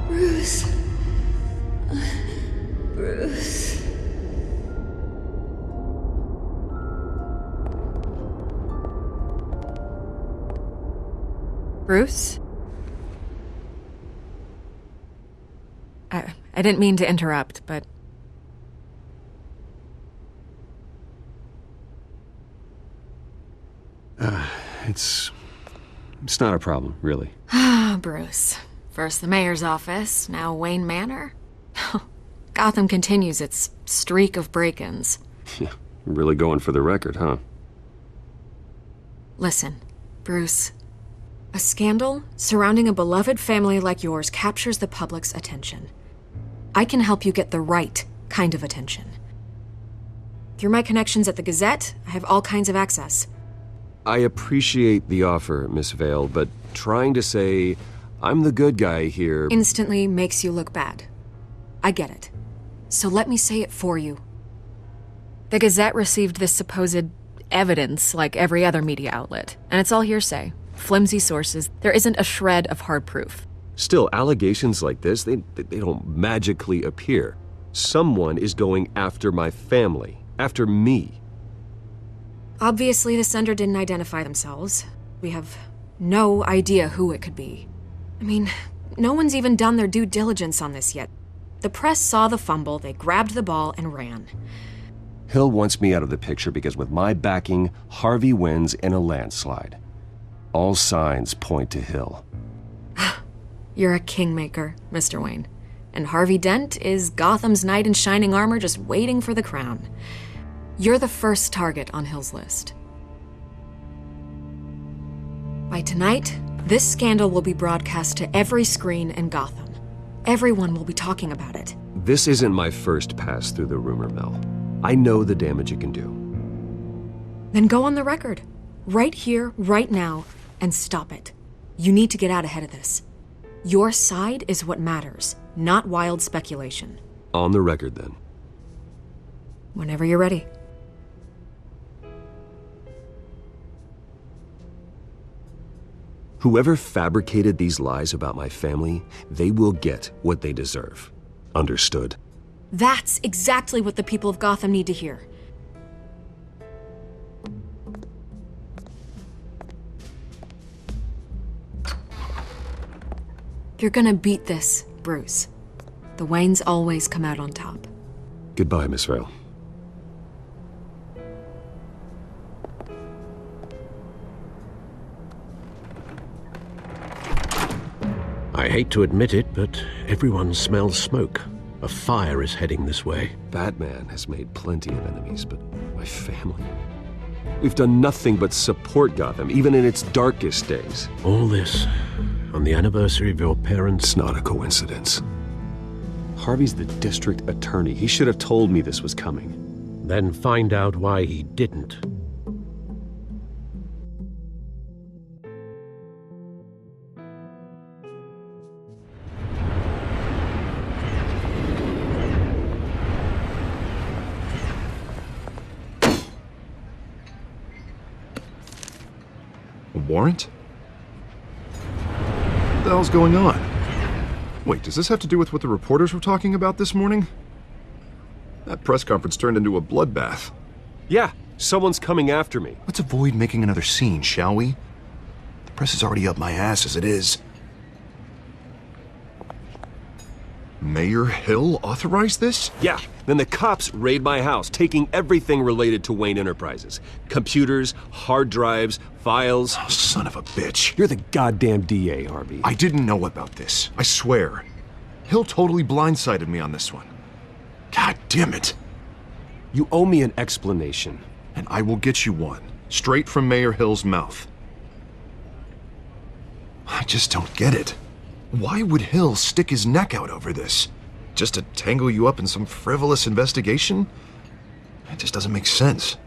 K: Bruce. Bruce.
L: Bruce? I didn't mean to interrupt, but...
G: It's not a problem, really.
L: Ah, Bruce. First the mayor's office, now Wayne Manor. Gotham continues its streak of break-ins.
G: Yeah, really going for the record, huh?
L: Listen, Bruce. A scandal surrounding a beloved family like yours captures the public's attention. I can help you get the right kind of attention. Through my connections at the Gazette, I have all kinds of access.
G: I appreciate the offer, Miss Vale, but trying to say I'm the good guy here...
L: Instantly makes you look bad. I get it. So let me say it for you. The Gazette received this supposed evidence like every other media outlet, and it's all hearsay. Flimsy sources. There isn't a shred of hard proof.
G: Still, allegations like this, they don't magically appear. Someone is going after my family, after me.
L: Obviously, the sender didn't identify themselves. We have no idea who it could be. I mean, no one's even done their due diligence on this yet. The press saw the fumble, they grabbed the ball and ran.
G: Hill wants me out of the picture because with my backing, Harvey wins in a landslide. All signs point to Hill.
L: You're a kingmaker, Mr. Wayne. And Harvey Dent is Gotham's knight in shining armor just waiting for the crown. You're the first target on Hill's list. By tonight, this scandal will be broadcast to every screen in Gotham. Everyone will be talking about it.
G: This isn't my first pass through the rumor mill. I know the damage it can do.
L: Then go on the record. Right here, right now, and stop it. You need to get out ahead of this. Your side is what matters, not wild speculation.
G: On the record, then.
L: Whenever you're ready.
G: Whoever fabricated these lies about my family, they will get what they deserve. Understood?
L: That's exactly what the people of Gotham need to hear. You're gonna beat this, Bruce. The Waynes always come out on top.
G: Goodbye, Miss Vale.
F: I hate to admit it, but everyone smells smoke. A fire is heading this way.
G: Batman has made plenty of enemies, but my family? We've done nothing but support Gotham, even in its darkest days.
F: All this on the anniversary of your parents'...
G: It's not a coincidence. Harvey's the district attorney. He should have told me this was coming.
F: Then find out why he didn't.
I: warrant? What the hell's going on? Wait, does this have to do with what the reporters were talking about this morning? That press conference turned into a bloodbath.
G: Yeah, someone's coming after me.
I: Let's avoid making another scene, shall we? The press is already up my ass as it is. Mayor Hill authorized this?
G: Yeah, then the cops raid my house, taking everything related to Wayne Enterprises. Computers, hard drives, files.
I: Oh, son of a bitch.
G: You're the goddamn DA, Harvey.
I: I didn't know about this, I swear. Hill totally blindsided me on this one. God damn it.
G: You owe me an explanation.
I: And I will get you one, straight from Mayor Hill's mouth. I just don't get it. Why would Hill stick his neck out over this? Just to tangle you up in some frivolous investigation? It just doesn't make sense.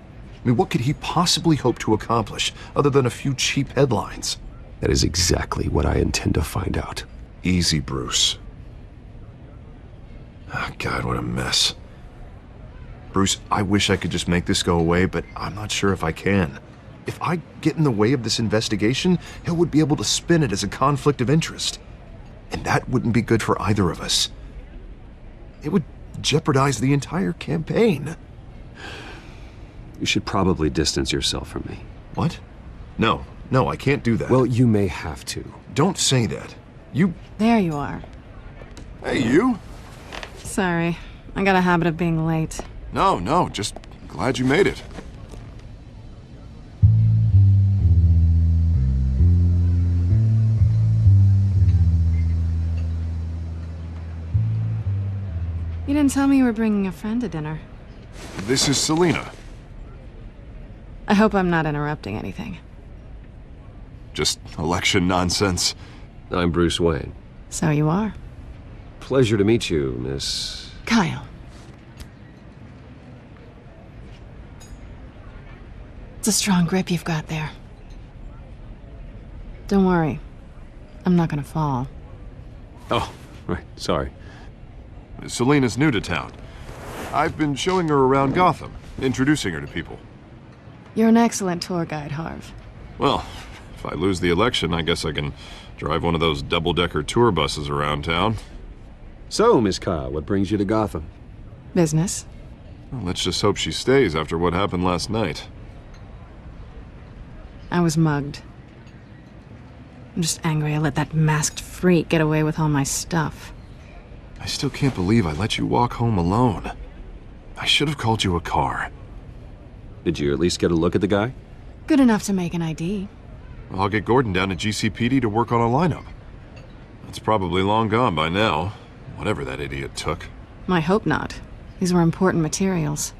I: I mean, what could he possibly hope to accomplish other than a few cheap headlines?
G: That is exactly what I intend to find out.
I: Easy, Bruce. Oh, God, what a mess. Bruce, I wish I could just make this go away, but I'm not sure if I can. If I get in the way of this investigation, Hill would be able to spin it as a conflict of interest. And that wouldn't be good for either of us. It would jeopardize the entire campaign.
G: You should probably distance yourself from me.
I: What? No, I can't do that.
G: Well, you may have to.
I: Don't say that. You...
H: There you are.
I: Hey, you?
H: Sorry. I got a habit of being late.
I: No, just glad you made it.
H: You didn't tell me you were bringing a friend to dinner.
I: This is Selina.
H: I hope I'm not interrupting anything.
I: Just election nonsense.
G: I'm Bruce Wayne.
H: So you are.
G: Pleasure to meet you, Miss...
H: Kyle. It's a strong grip you've got there. Don't worry. I'm not gonna fall.
G: Oh, right, sorry.
I: Selina's new to town. I've been showing her around Gotham, introducing her to people.
H: You're an excellent tour guide, Harv.
I: Well, if I lose the election, I guess I can drive one of those double-decker tour buses around town.
G: So, Miss Kyle, what brings you to Gotham?
H: Business.
I: Well, let's just hope she stays after what happened last night.
H: I was mugged. I'm just angry I let that masked freak get away with all my stuff.
I: I still can't believe I let you walk home alone. I should have called you a car.
G: Did you at least get a look at the guy?
H: Good enough to make an ID.
I: Well, I'll get Gordon down to GCPD to work on a lineup. It's probably long gone by now, whatever that idiot took.
H: I hope not. These were important materials.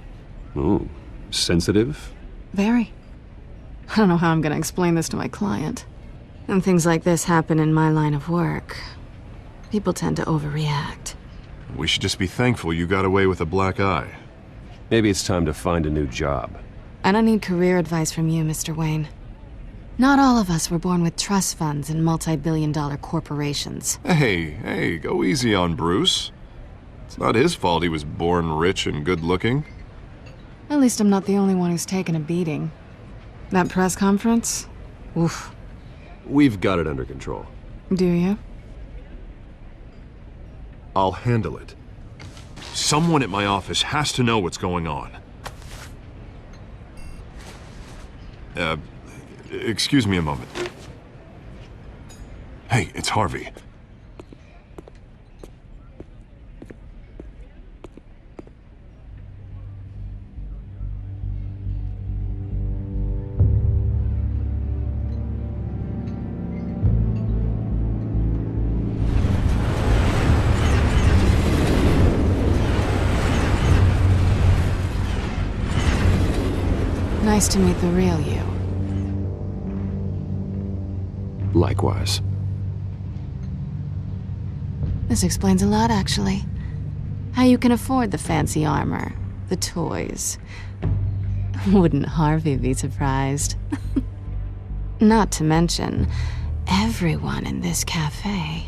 G: Ooh, sensitive?
H: Very. I don't know how I'm gonna explain this to my client. When things like this happen in my line of work, people tend to overreact.
I: We should just be thankful you got away with a black eye.
G: Maybe it's time to find a new job.
H: I don't need career advice from you, Mr. Wayne. Not all of us were born with trust funds and multi-billion-dollar corporations.
I: Hey, go easy on Bruce. It's not his fault he was born rich and good-looking.
H: At least I'm not the only one who's taken a beating. That press conference? Oof.
G: We've got it under control.
H: Do you?
I: I'll handle it. Someone at my office has to know what's going on. Excuse me a moment. Hey, it's Harvey.
H: Nice to meet the real you.
G: Likewise.
H: This explains a lot, actually. How you can afford the fancy armor, the toys. Wouldn't Harvey be surprised? Not to mention, everyone in this cafe.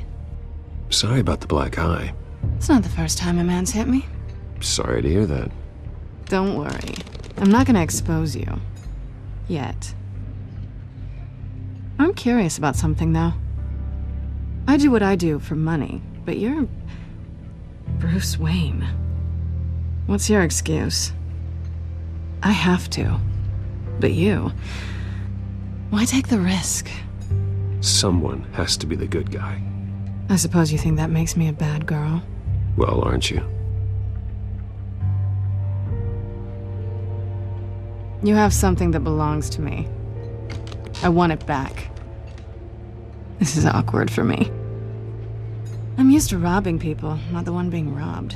G: Sorry about the black eye.
H: It's not the first time a man's hit me.
G: Sorry to hear that.
H: Don't worry. I'm not gonna expose you. Yet. I'm curious about something, though. I do what I do for money, but you're... Bruce Wayne. What's your excuse? I have to. But you... Why take the risk?
G: Someone has to be the good guy.
H: I suppose you think that makes me a bad girl?
G: Well, aren't you?
H: You have something that belongs to me. I want it back. This is awkward for me. I'm used to robbing people, not the one being robbed.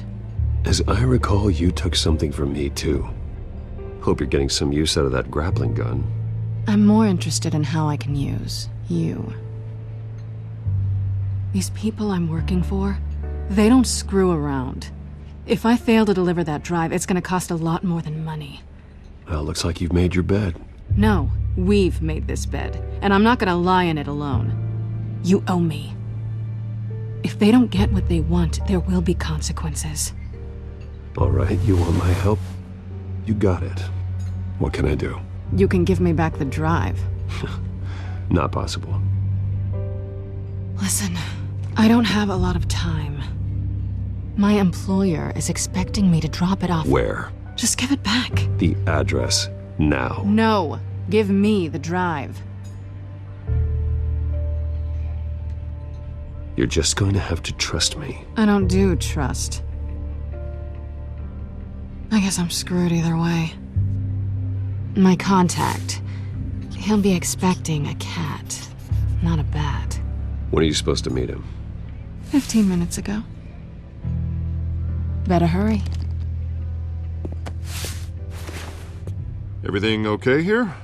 G: As I recall, you took something from me, too. Hope you're getting some use out of that grappling gun.
H: I'm more interested in how I can use you. These people I'm working for, they don't screw around. If I fail to deliver that drive, it's gonna cost a lot more than money.
G: Well, looks like you've made your bed.
H: No, we've made this bed, and I'm not gonna lie in it alone. You owe me. If they don't get what they want, there will be consequences.
G: All right, you want my help? You got it. What can I do?
H: You can give me back the drive.
G: Not possible.
H: Listen, I don't have a lot of time. My employer is expecting me to drop it off.
G: Where?
H: Just give it back.
G: The address, now.
H: No, give me the drive.
G: You're just going to have to trust me.
H: I don't do trust. I guess I'm screwed either way. My contact, he'll be expecting a cat, not a bat.
G: When are you supposed to meet him?
H: 15 minutes ago. Better hurry.
I: Everything okay here?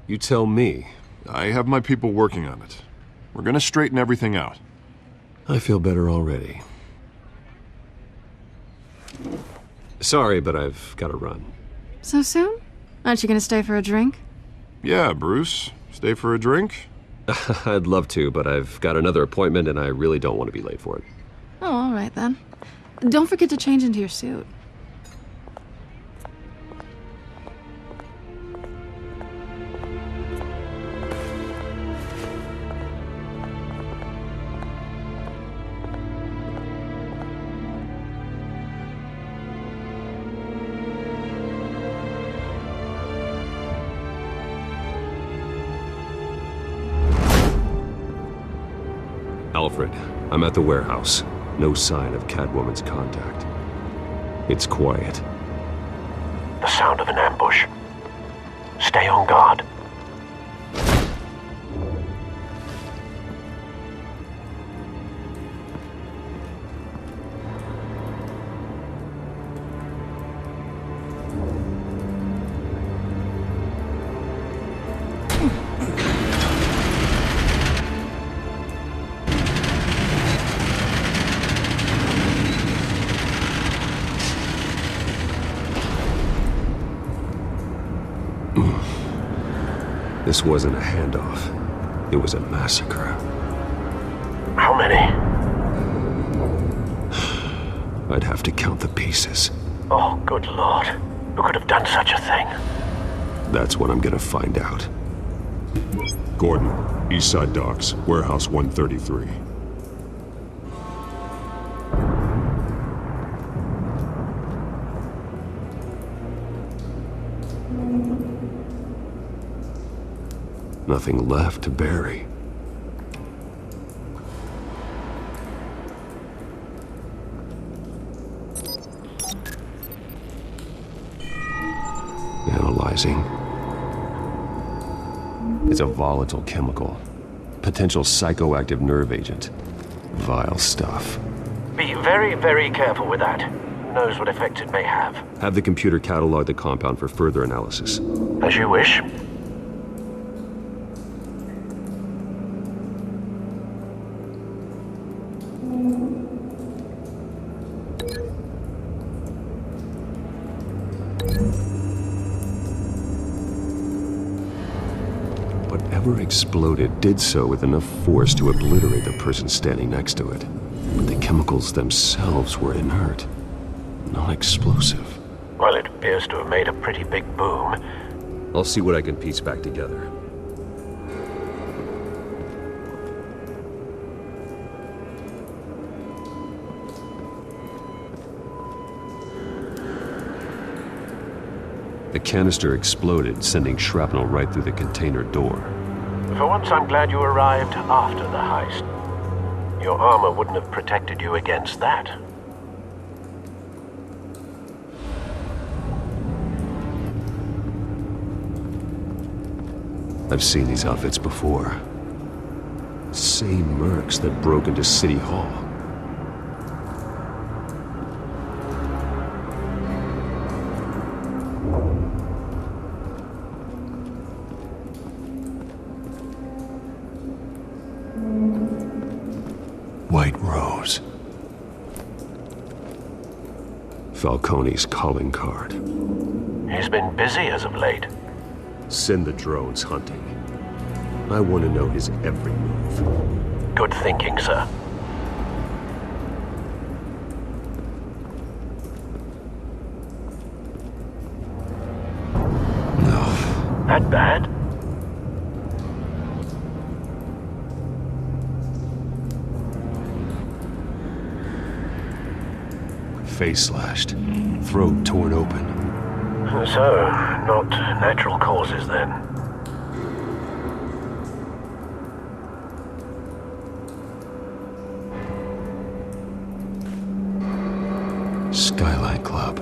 G: You tell me.
I: I have my people working on it. We're gonna straighten everything out.
G: I feel better already. Sorry, but I've got to run.
H: So soon? Aren't you gonna stay for a drink?
I: Yeah, Bruce. Stay for a drink?
G: I'd love to, but I've got another appointment and I really don't want to be late for it.
H: Oh, all right then. Don't forget to change into your suit.
G: Alfred, I'm at the warehouse. No sign of Catwoman's contact. It's quiet.
T: The sound of an ambush. Stay on guard.
G: This wasn't a handoff. It was a massacre.
T: How many?
G: I'd have to count the pieces.
T: Oh, good lord. Who could have done such a thing?
G: That's what I'm gonna find out.
E: Gordon, Eastside Docks, Warehouse 133.
G: Nothing left to bury. Analyzing. It's a volatile chemical. Potential psychoactive nerve agent. Vile stuff.
T: Be very, very careful with that. Who knows what effect it may have.
G: Have the computer catalog the compound for further analysis.
T: As you wish.
G: Whatever exploded did so with enough force to obliterate the person standing next to it. But the chemicals themselves were inert, not explosive.
T: Well, it appears to have made a pretty big boom.
G: I'll see what I can piece back together. The canister exploded, sending shrapnel right through the container door.
T: For once, I'm glad you arrived after the heist. Your armor wouldn't have protected you against that.
G: I've seen these outfits before. Same mercs that broke into City Hall. White Rose. Falcone's calling card.
T: He's been busy as of late.
G: Send the drones hunting. I want to know his every move.
T: Good thinking, sir.
G: No.
T: That bad?
G: Face slashed, throat torn open.
T: So, not natural causes then.
G: Skyline Club.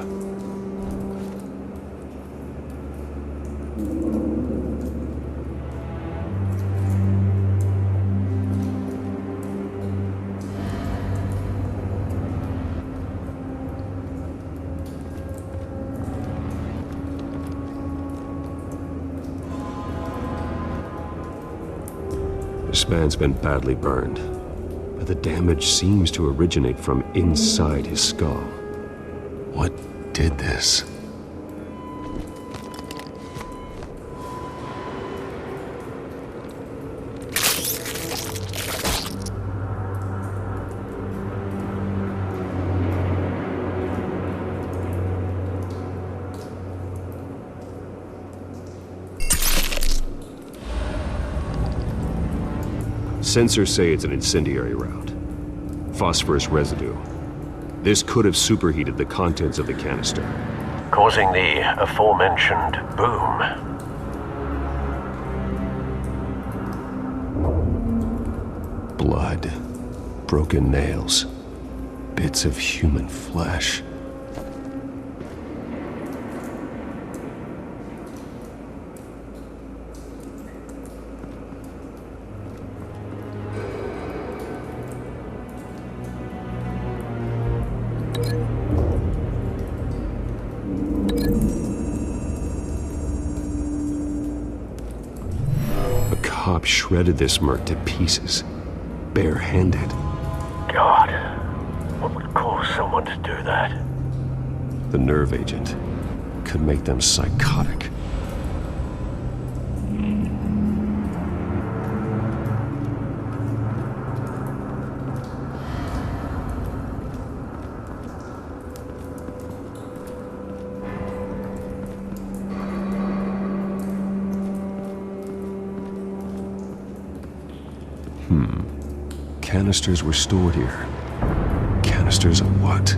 G: This man's been badly burned, but the damage seems to originate from inside his skull. What did this? Sensors say it's an incendiary route. Phosphorus residue. This could have superheated the contents of the canister,
T: causing the aforementioned boom.
G: Blood, broken nails, bits of human flesh. Cop shredded this merc to pieces, bare-handed.
T: God, what would cause someone to do that?
G: The nerve agent could make them psychotic. Canisters were stored here. Canisters of what?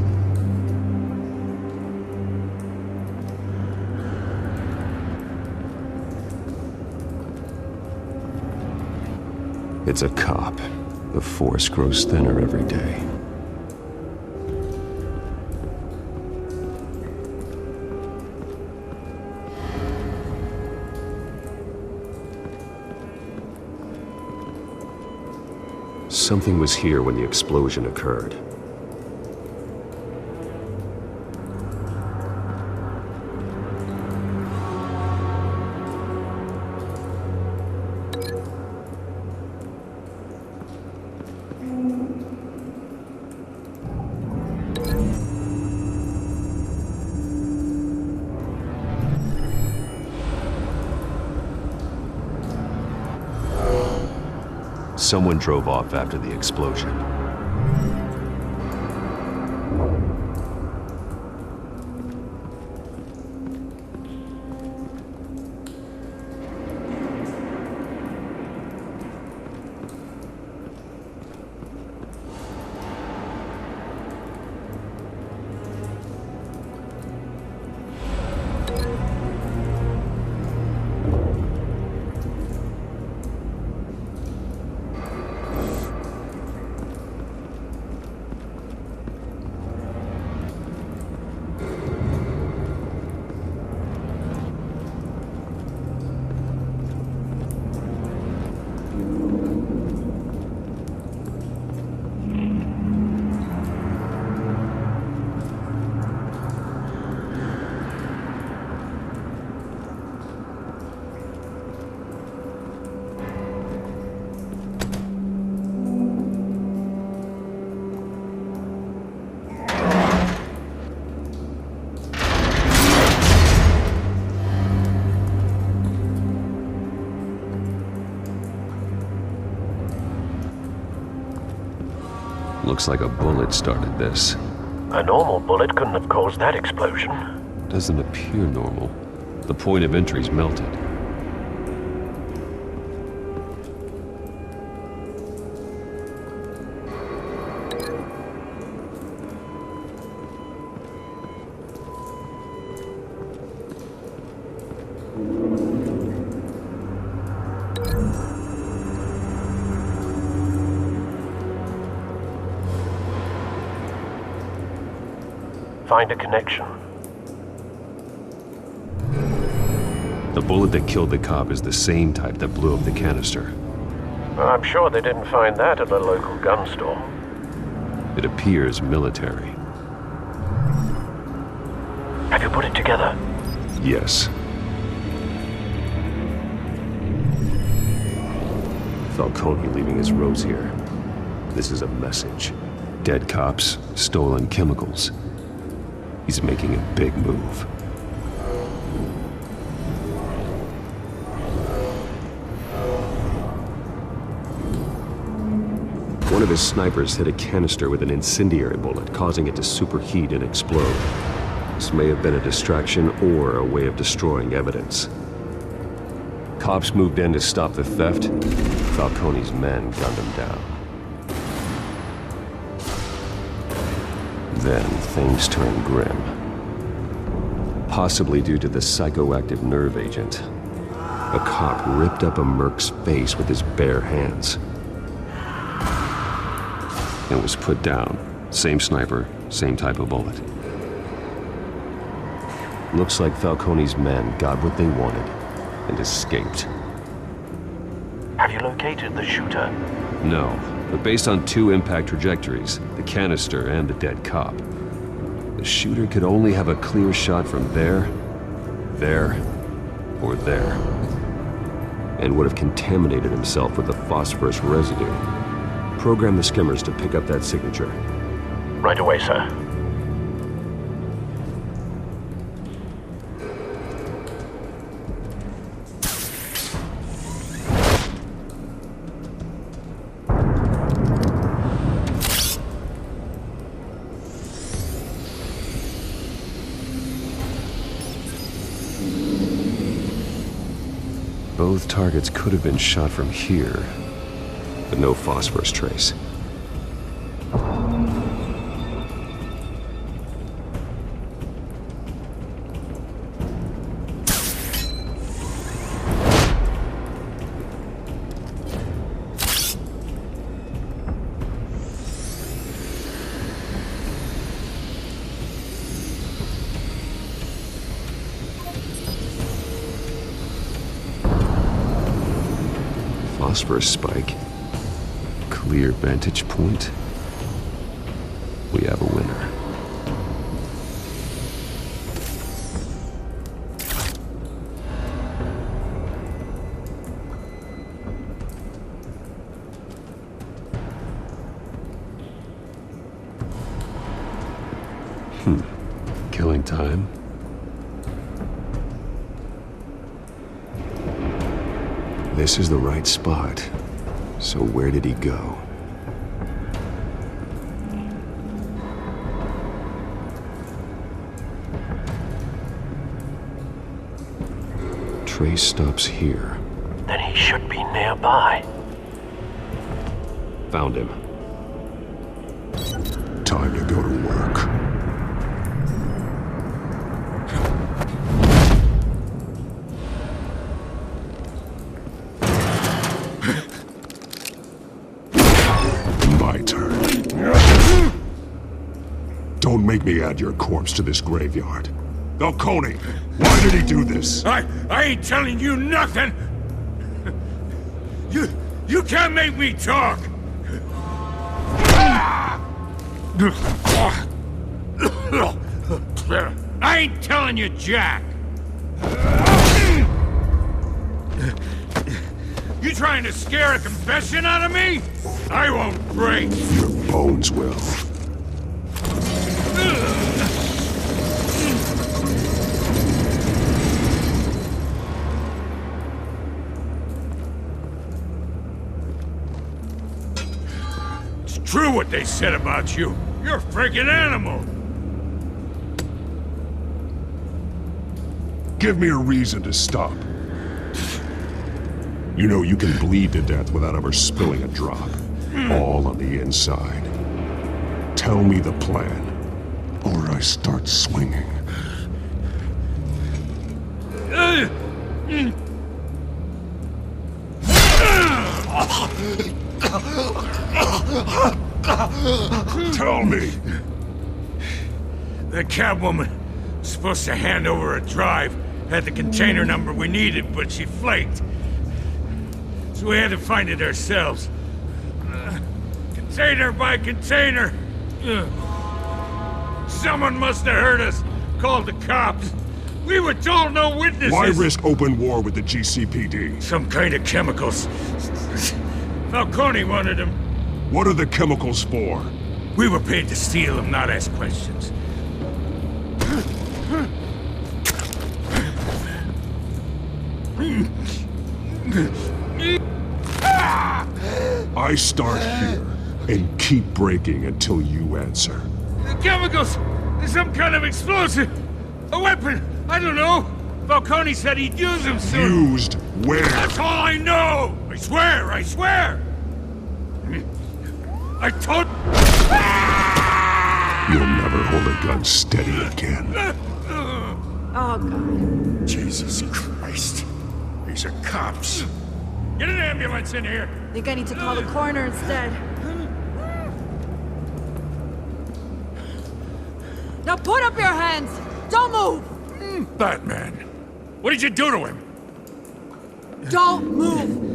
G: It's a cop. The force grows thinner every day. Something was here when the explosion occurred. Someone drove off after the explosion. Looks like a bullet started this.
T: A normal bullet couldn't have caused that explosion.
G: Doesn't appear normal. The point of entry's melted.
T: Find a connection.
G: The bullet that killed the cop is the same type that blew up the canister.
T: I'm sure they didn't find that at a local gun store.
G: It appears military.
T: Have you put it together?
G: Yes. Falcone leaving his rose here. This is a message. Dead cops, stolen chemicals. He's making a big move. One of his snipers hit a canister with an incendiary bullet, causing it to superheat and explode. This may have been a distraction or a way of destroying evidence. Cops moved in to stop the theft. Falcone's men gunned him down. Then things turned grim. Possibly due to the psychoactive nerve agent. A cop ripped up a merc's face with his bare hands. And was put down. Same sniper, same type of bullet. Looks like Falcone's men got what they wanted and escaped.
T: Have you located the shooter?
G: No, but based on two impact trajectories, the canister and the dead cop, the shooter could only have a clear shot from there, or there, and would have contaminated himself with the phosphorus residue. Program the skimmers to pick up that signature.
T: Right away, sir.
G: Both targets could have been shot from here, but no phosphorus trace. Phosphorus spike. Clear vantage point. We have a winner. Killing time. This is the right spot. So where did he go? Trace stops here.
T: Then he should be nearby.
G: Found him.
A: Time to go to work. My turn. Don't make me add your corpse to this graveyard. Falcone, why did he do this?
D: I ain't telling you nothing! You can't make me talk! I ain't telling you jack! You trying to scare a confession out of me? I won't break!
A: Your bones will.
D: True what they said about you. You're a freaking animal.
A: Give me a reason to stop. You know you can bleed to death without ever spilling a drop. All on the inside. Tell me the plan, or I start swinging. Tell me!
D: The cabwoman was supposed to hand over a drive, had the container number we needed, but she flaked. So we had to find it ourselves. Container by container. Someone must have heard us, called the cops. We were told no witnesses.
A: Why risk open war with the GCPD?
D: Some kind of chemicals. Falcone wanted them.
A: What are the chemicals for?
D: We were paid to steal them, not ask questions.
A: I start here and keep breaking until you answer.
D: The chemicals! There's some kind of explosive! A weapon! I don't know! Falcone said he'd use them soon!
A: Used where?
D: That's all I know! I swear! I swear! I told...
A: You'll never hold a gun steady again.
H: Oh, God.
D: Jesus Christ. These are cops. Get an ambulance in here!
P: Think I need to call the coroner instead. Now put up your hands! Don't move!
D: Batman, what did you do to him?
P: Don't move!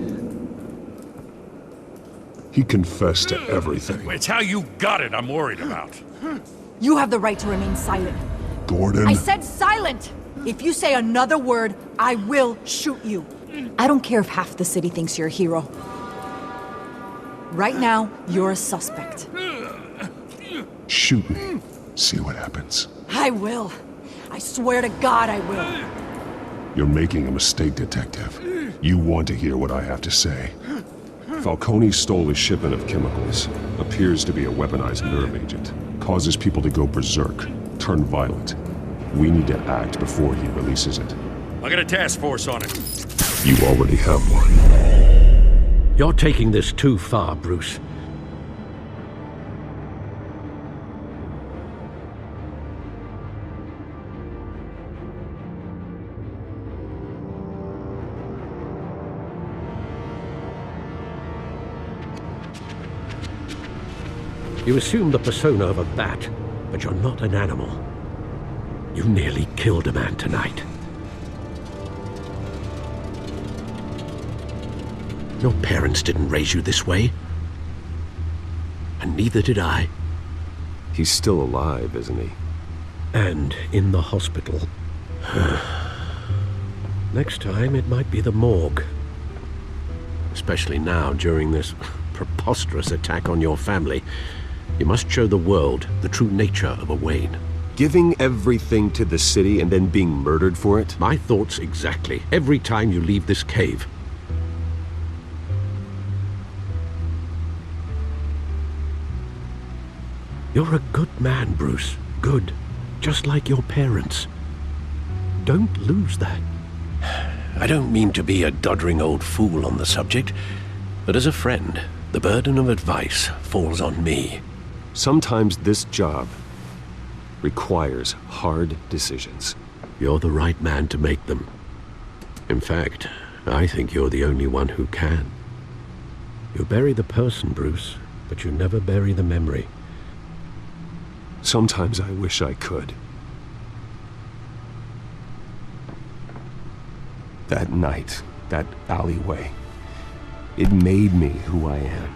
A: He confessed to everything.
D: It's how you got it I'm worried about.
P: You have the right to remain silent.
A: Gordon?
P: I said silent! If you say another word, I will shoot you. I don't care if half the city thinks you're a hero. Right now, you're a suspect.
A: Shoot me. See what happens.
P: I will. I swear to God I will.
A: You're making a mistake, Detective. You want to hear what I have to say. Falcone stole a shipment of chemicals. Appears to be a weaponized nerve agent. Causes people to go berserk, turn violent. We need to act before he releases it.
D: I got a task force on it.
A: You already have one.
F: You're taking this too far, Bruce. You assume the persona of a bat, but you're not an animal. You nearly killed a man tonight. Your parents didn't raise you this way. And neither did I.
G: He's still alive, isn't he?
F: And in the hospital. Next time, it might be the morgue. Especially now, during this preposterous attack on your family. You must show the world the true nature of a Wayne.
G: Giving everything to the city and then being murdered for it?
F: My thoughts exactly. Every time you leave this cave. You're a good man, Bruce. Good. Just like your parents. Don't lose that. I don't mean to be a doddering old fool on the subject, but as a friend, the burden of advice falls on me.
G: Sometimes this job requires hard decisions.
F: You're the right man to make them. In fact, I think you're the only one who can. You bury the person, Bruce, but you never bury the memory.
G: Sometimes I wish I could. That night, that alleyway, it made me who I am.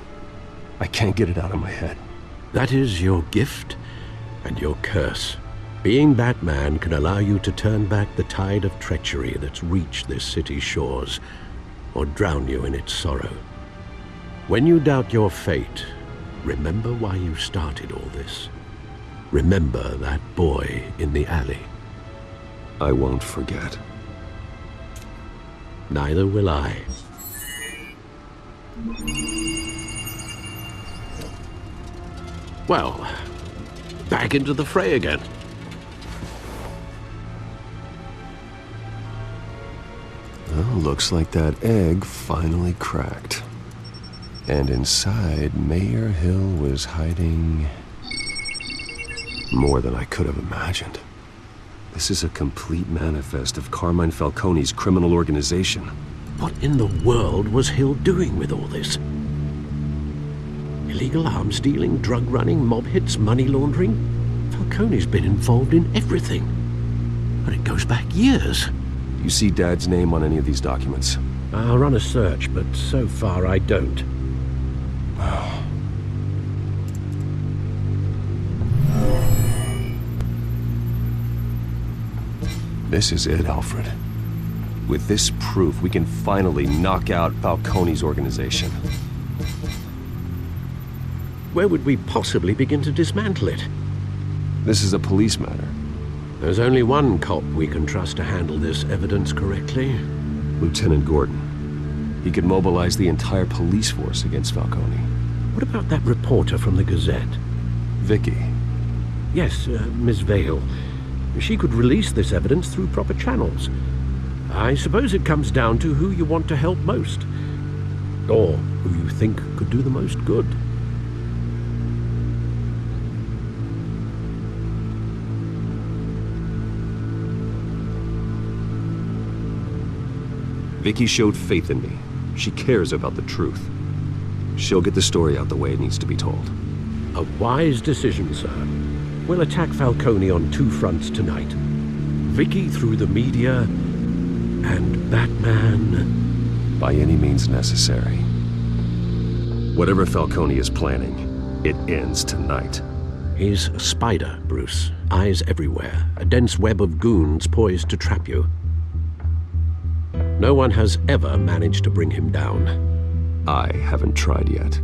G: I can't get it out of my head.
F: That is your gift and your curse. Being Batman can allow you to turn back the tide of treachery that's reached this city's shores, or drown you in its sorrow. When you doubt your fate, remember why you started all this. Remember that boy in the alley.
G: I won't forget.
F: Neither will I. Well, back into the fray again.
G: Well, looks like that egg finally cracked. And inside, Mayor Hill was hiding more than I could have imagined. This is a complete manifest of Carmine Falcone's criminal organization.
F: What in the world was Hill doing with all this? Illegal arms dealing, drug running, mob hits, money laundering? Falcone's been involved in everything. And it goes back years.
G: You see Dad's name on any of these documents?
F: I'll run a search, but so far I don't.
G: This is it, Alfred. With this proof, we can finally knock out Falcone's organization.
F: Where would we possibly begin to dismantle it?
G: This is a police matter.
F: There's only one cop we can trust to handle this evidence correctly.
G: Lieutenant Gordon. He could mobilize the entire police force against Falcone.
F: What about that reporter from the Gazette?
G: Vicky.
F: Yes, Miss Vale. She could release this evidence through proper channels. I suppose it comes down to who you want to help most. Or who you think could do the most good.
G: Vicky showed faith in me. She cares about the truth. She'll get the story out the way it needs to be told.
F: A wise decision, sir. We'll attack Falcone on two fronts tonight. Vicky through the media, and Batman...
G: by any means necessary. Whatever Falcone is planning, it ends tonight.
F: He's a spider, Bruce. Eyes everywhere. A dense web of goons poised to trap you. No one has ever managed to bring him down.
G: I haven't tried yet.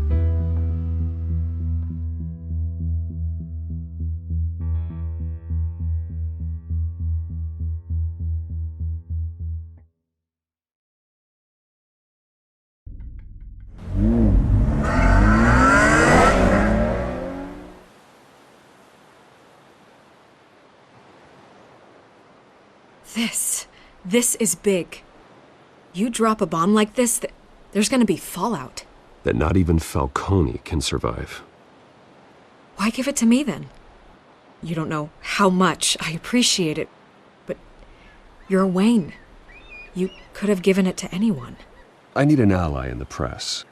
L: This is big. You drop a bomb like this, there's gonna be fallout.
G: That not even Falcone can survive.
L: Why give it to me then? You don't know how much I appreciate it, but you're Wayne. You could have given it to anyone.
G: I need an ally in the press.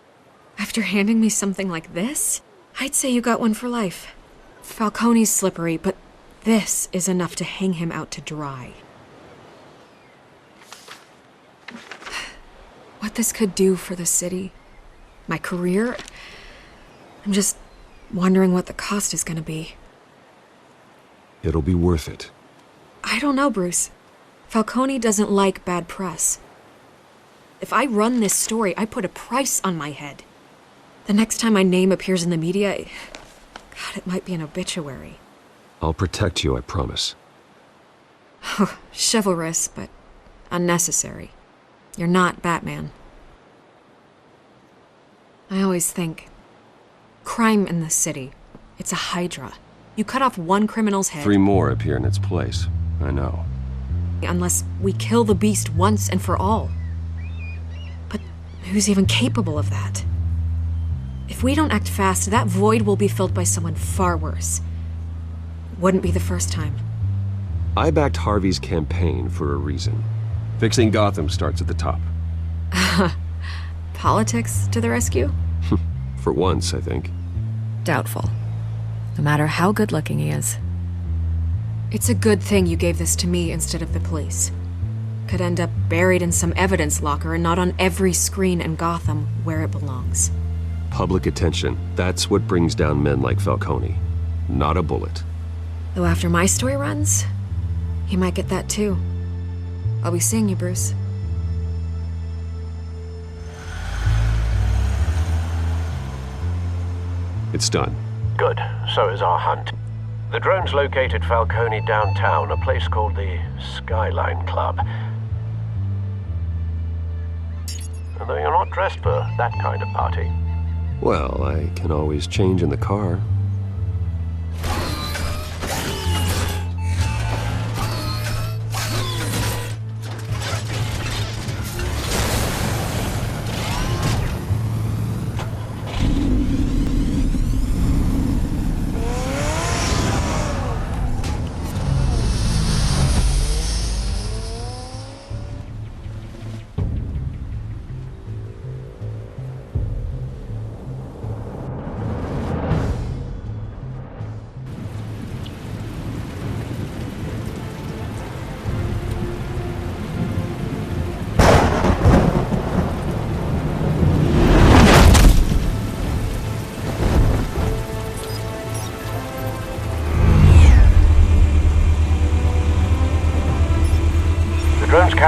L: After handing me something like this, I'd say you got one for life. Falcone's slippery, but this is enough to hang him out to dry. What this could do for the city, my career, I'm just wondering what the cost is gonna be.
G: It'll be worth it.
L: I don't know, Bruce. Falcone doesn't like bad press. If I run this story, I put a price on my head. The next time my name appears in the media, God, it might be an obituary.
G: I'll protect you, I promise.
L: Chivalrous, but unnecessary. You're not Batman. I always think, crime in the city, it's a hydra. You cut off one criminal's head...
G: 3 more appear in its place. I know.
L: Unless we kill the beast once and for all. But who's even capable of that? If we don't act fast, that void will be filled by someone far worse. Wouldn't be the first time.
G: I backed Harvey's campaign for a reason. Fixing Gotham starts at the top.
L: Politics to the rescue?
G: For once, I think.
L: Doubtful. No matter how good-looking he is. It's a good thing you gave this to me instead of the police. Could end up buried in some evidence locker and not on every screen in Gotham where it belongs.
G: Public attention. That's what brings down men like Falcone. Not a bullet.
L: Though after my story runs, he might get that too. I'll be seeing you, Bruce.
G: It's done.
T: Good. So is our hunt. The drones located Falcone downtown, a place called the Skyline Club. Although you're not dressed for that kind of party.
G: Well, I can always change in the car.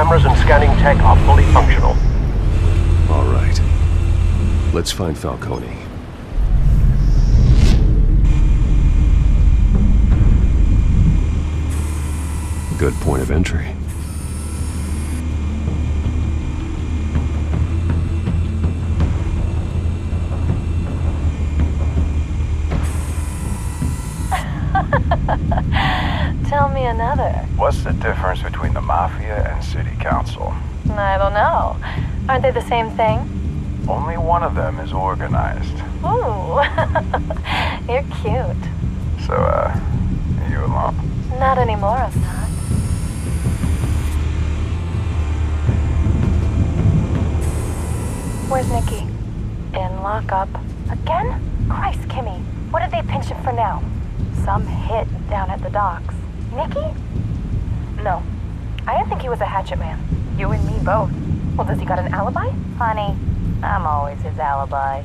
T: cameras and scanning tech are fully functional.
A: All right. Let's find Falcone. Good point of entry.
O: Tell me another.
U: What's the difference between the Mafia and City Council?
O: I don't know. Aren't they the same thing?
U: Only one of them is organized.
O: Ooh, you're cute.
U: So, are you alone?
O: Not anymore, I'm not. Where's Nikki? In lockup. Again? Christ, Kimmy. What did they pinch him for now? Some hit down at the docks. Nikki? No. I didn't think he was a hatchet man. You and me both. Well, does he got an alibi? Honey, I'm always his alibi.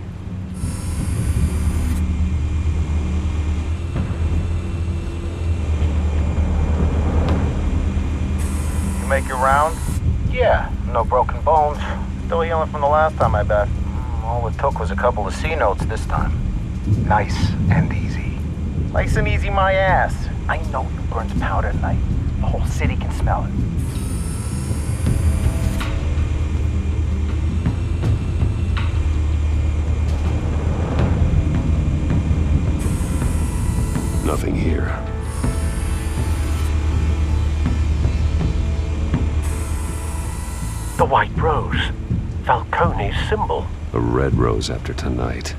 U: You make your round?
V: Yeah, no broken bones. Still healing from the last time, I bet. All it took was a couple of C notes this time.
U: Nice and easy.
V: Nice and easy, my ass. I know you burns powder at night. The whole city can smell it.
A: Nothing here.
T: The White Rose. Falcone's symbol.
A: A red rose after tonight.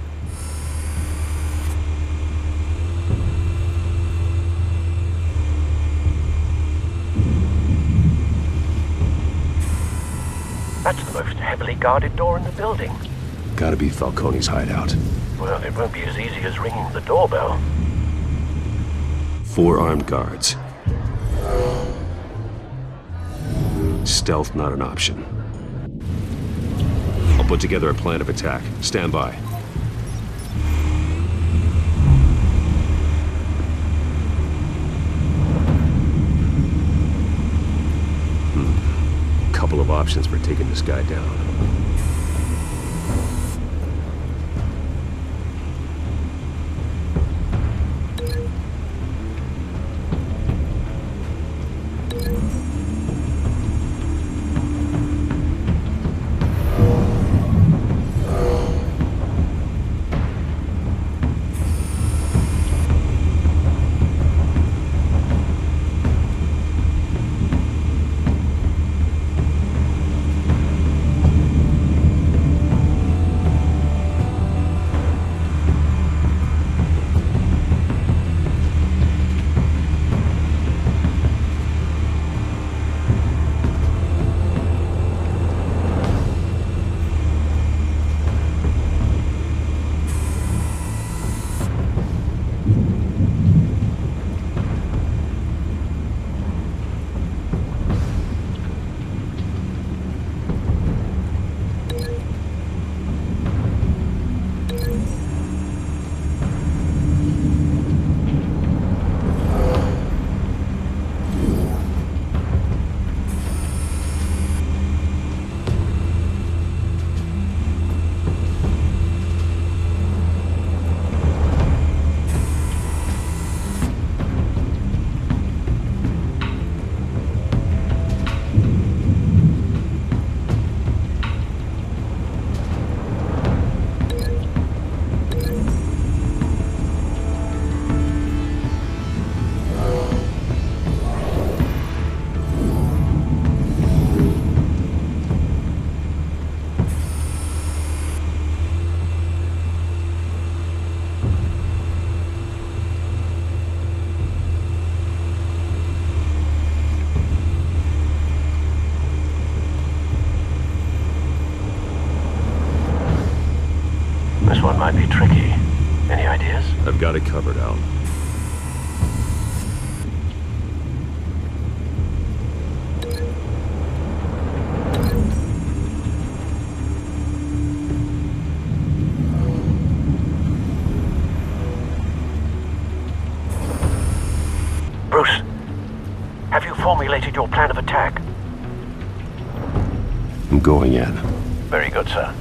T: That's the most heavily guarded door in the building.
A: Gotta be Falcone's hideout.
T: Well, it won't be as easy as ringing the doorbell.
A: 4 armed guards. Stealth not an option. I'll put together a plan of attack. Stand by. Couple of options for taking this guy down.
T: This one might be tricky. Any ideas?
A: I've got it covered, Al.
T: Bruce, have you formulated your plan of attack?
A: I'm going in.
T: Very good, sir.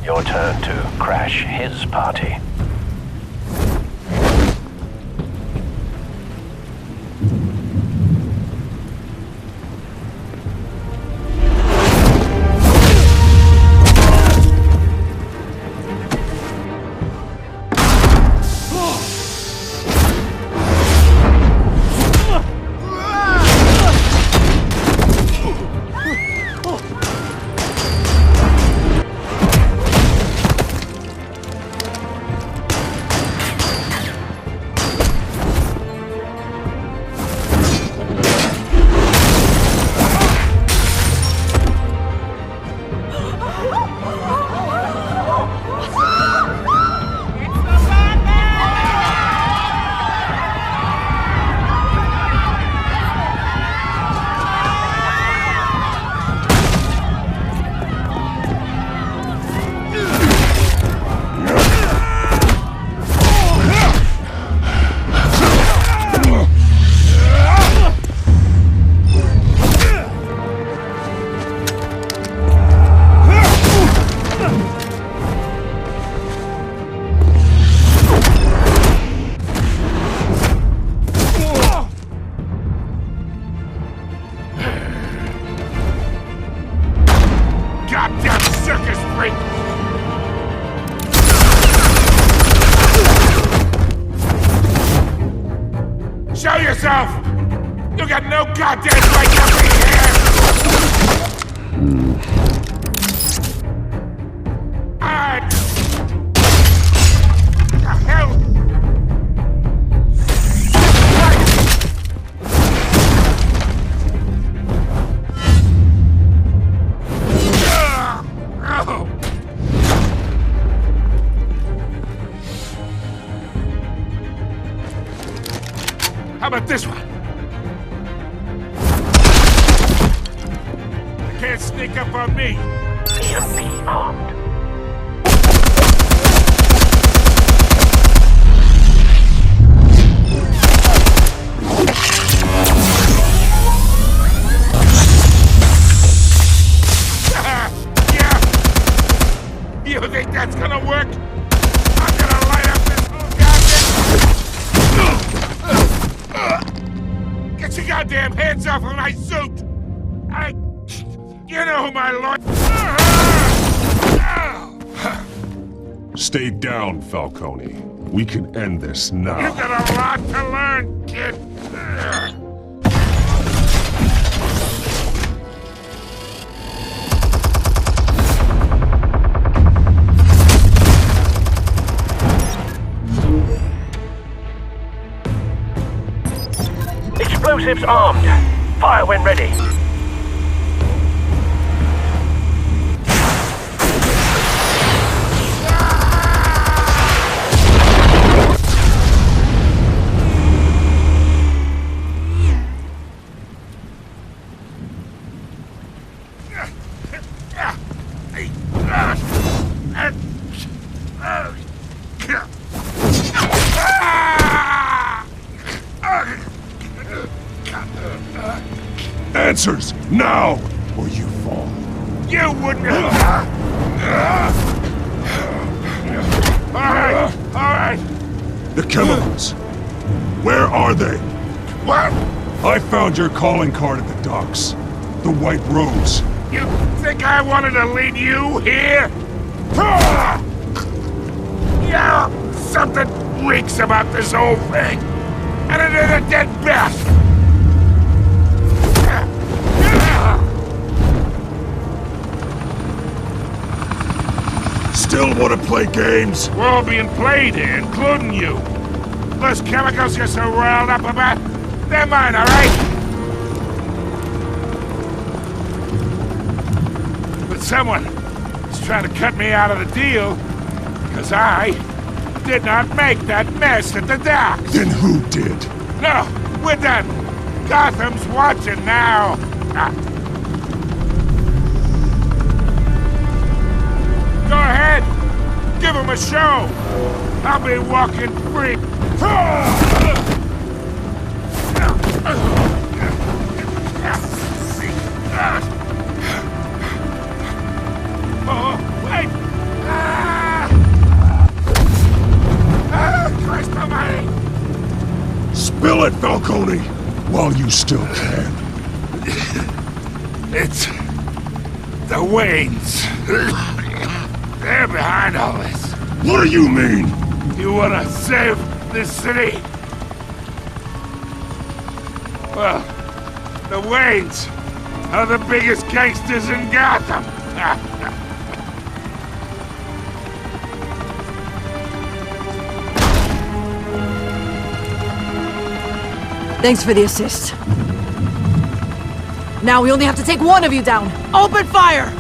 T: Your turn to crash his party.
M: Show yourself! You got no goddamn right to be here! The hell? How about this one? You can't sneak up on me.
T: EMP armed.
M: Yeah. You think that's gonna work? I'm gonna light up this whole goddamn... Get your goddamn hands off of my suit! You know who my lord...
A: Stay down, Falcone. We can end this now.
M: You've got a lot to learn, kid.
T: Explosives armed. Fire when ready.
A: Answers, now, or you fall.
M: You wouldn't have... All right.
A: The chemicals. Where are they?
M: What?
A: I found your calling card at the docks. The White Rose.
M: You think I wanted to lead you here? Yeah, something reeks about this whole thing. And it is a dead best.
A: Still want to play games?
M: We're all being played here, including you. Those chemicals you're so riled up about, they're mine, all right? But someone is trying to cut me out of the deal because I did not make that mess at the docks.
A: Then who did?
M: No, we're done. Gotham's watching now. Go ahead. Give him a show. I'll be walking free.
A: while you still can.
M: It's the Waynes. They're behind all this.
A: What do you mean?
M: You want to save this city? Well, the Waynes are the biggest gangsters in Gotham.
P: Thanks for the assist. Now we only have to take one of you down. Open fire!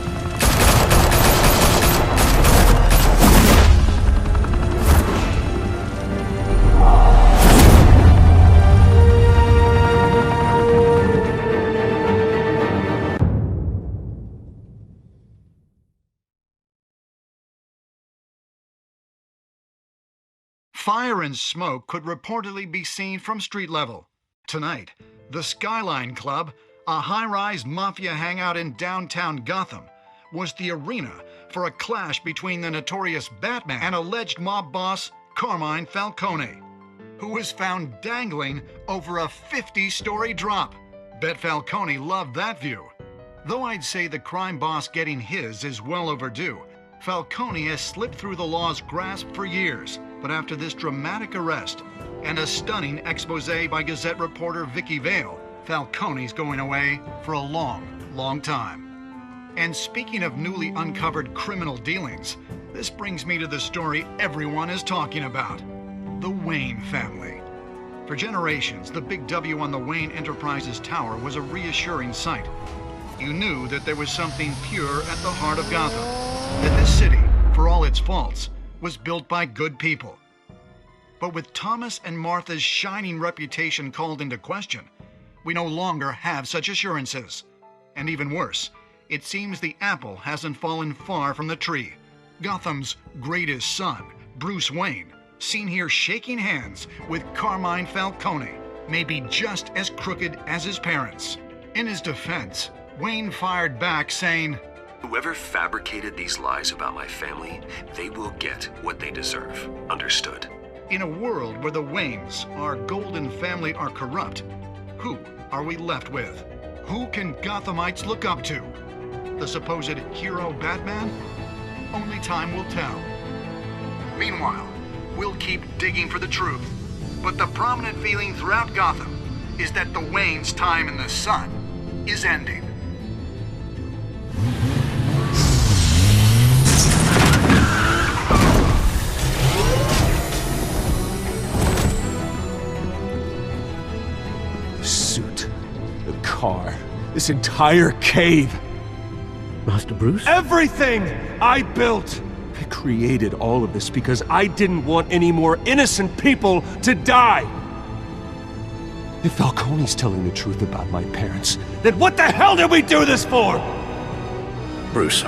N: Fire and smoke could reportedly be seen from street level. Tonight, the Skyline Club, a high-rise mafia hangout in downtown Gotham, was the arena for a clash between the notorious Batman and alleged mob boss Carmine Falcone, who was found dangling over a 50-story drop. Bet Falcone loved that view. Though I'd say the crime boss getting his is well overdue, Falcone has slipped through the law's grasp for years. But after this dramatic arrest and a stunning expose by Gazette reporter Vicky Vale, Falcone's going away for a long, long time. And speaking of newly uncovered criminal dealings, this brings me to the story everyone is talking about: the Wayne family. For generations, the big W on the Wayne Enterprises Tower was a reassuring sight. You knew that there was something pure at the heart of Gotham, that this city, for all its faults, was built by good people. But with Thomas and Martha's shining reputation called into question, we no longer have such assurances. And even worse, it seems the apple hasn't fallen far from the tree. Gotham's greatest son, Bruce Wayne, seen here shaking hands with Carmine Falcone, may be just as crooked as his parents. In his defense, Wayne fired back saying,
G: "Whoever fabricated these lies about my family, they will get what they deserve. Understood?"
N: In a world where the Waynes, our golden family, are corrupt, who are we left with? Who can Gothamites look up to? The supposed hero Batman? Only time will tell. Meanwhile, we'll keep digging for the truth. But the prominent feeling throughout Gotham is that the Waynes' time in the sun is ending.
G: Car, this entire cave.
F: Master Bruce?
G: Everything I built! I created all of this because I didn't want any more innocent people to die! If Falcone's telling the truth about my parents, then what the hell did we do this for?
F: Bruce,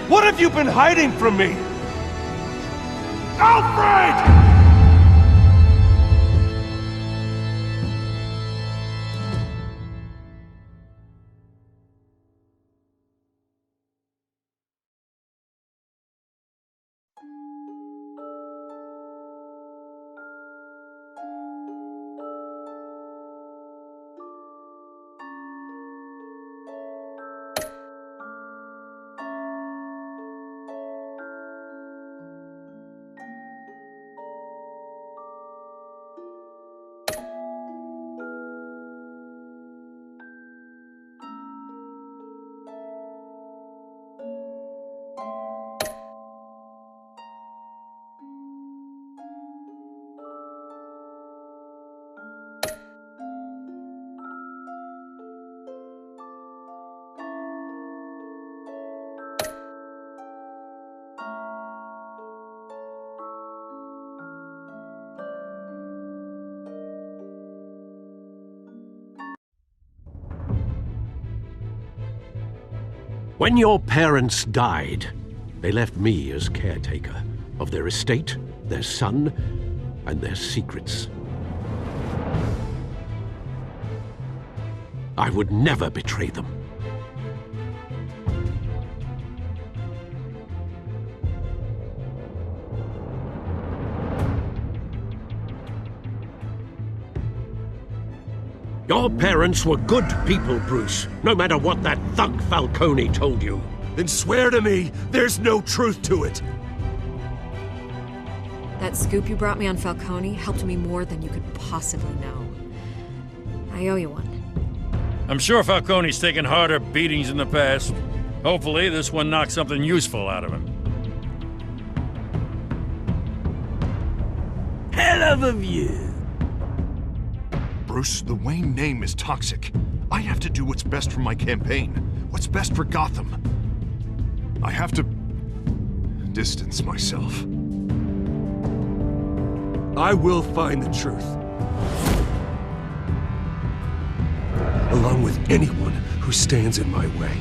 G: What have you been hiding from me? Alfred!
F: When your parents died, they left me as caretaker of their estate, their son, and their secrets. I would never betray them. Your parents were good people, Bruce, no matter what that thug Falcone told you.
G: Then swear to me there's no truth to it.
L: That scoop you brought me on Falcone helped me more than you could possibly know. I owe you one.
B: I'm sure Falcone's taken harder beatings in the past. Hopefully, this one knocks something useful out of him.
R: Hell of a view.
I: Bruce, the Wayne name is toxic. I have to do what's best for my campaign. What's best for Gotham. I have to distance myself.
G: I will find the truth. Along with anyone who stands in my way.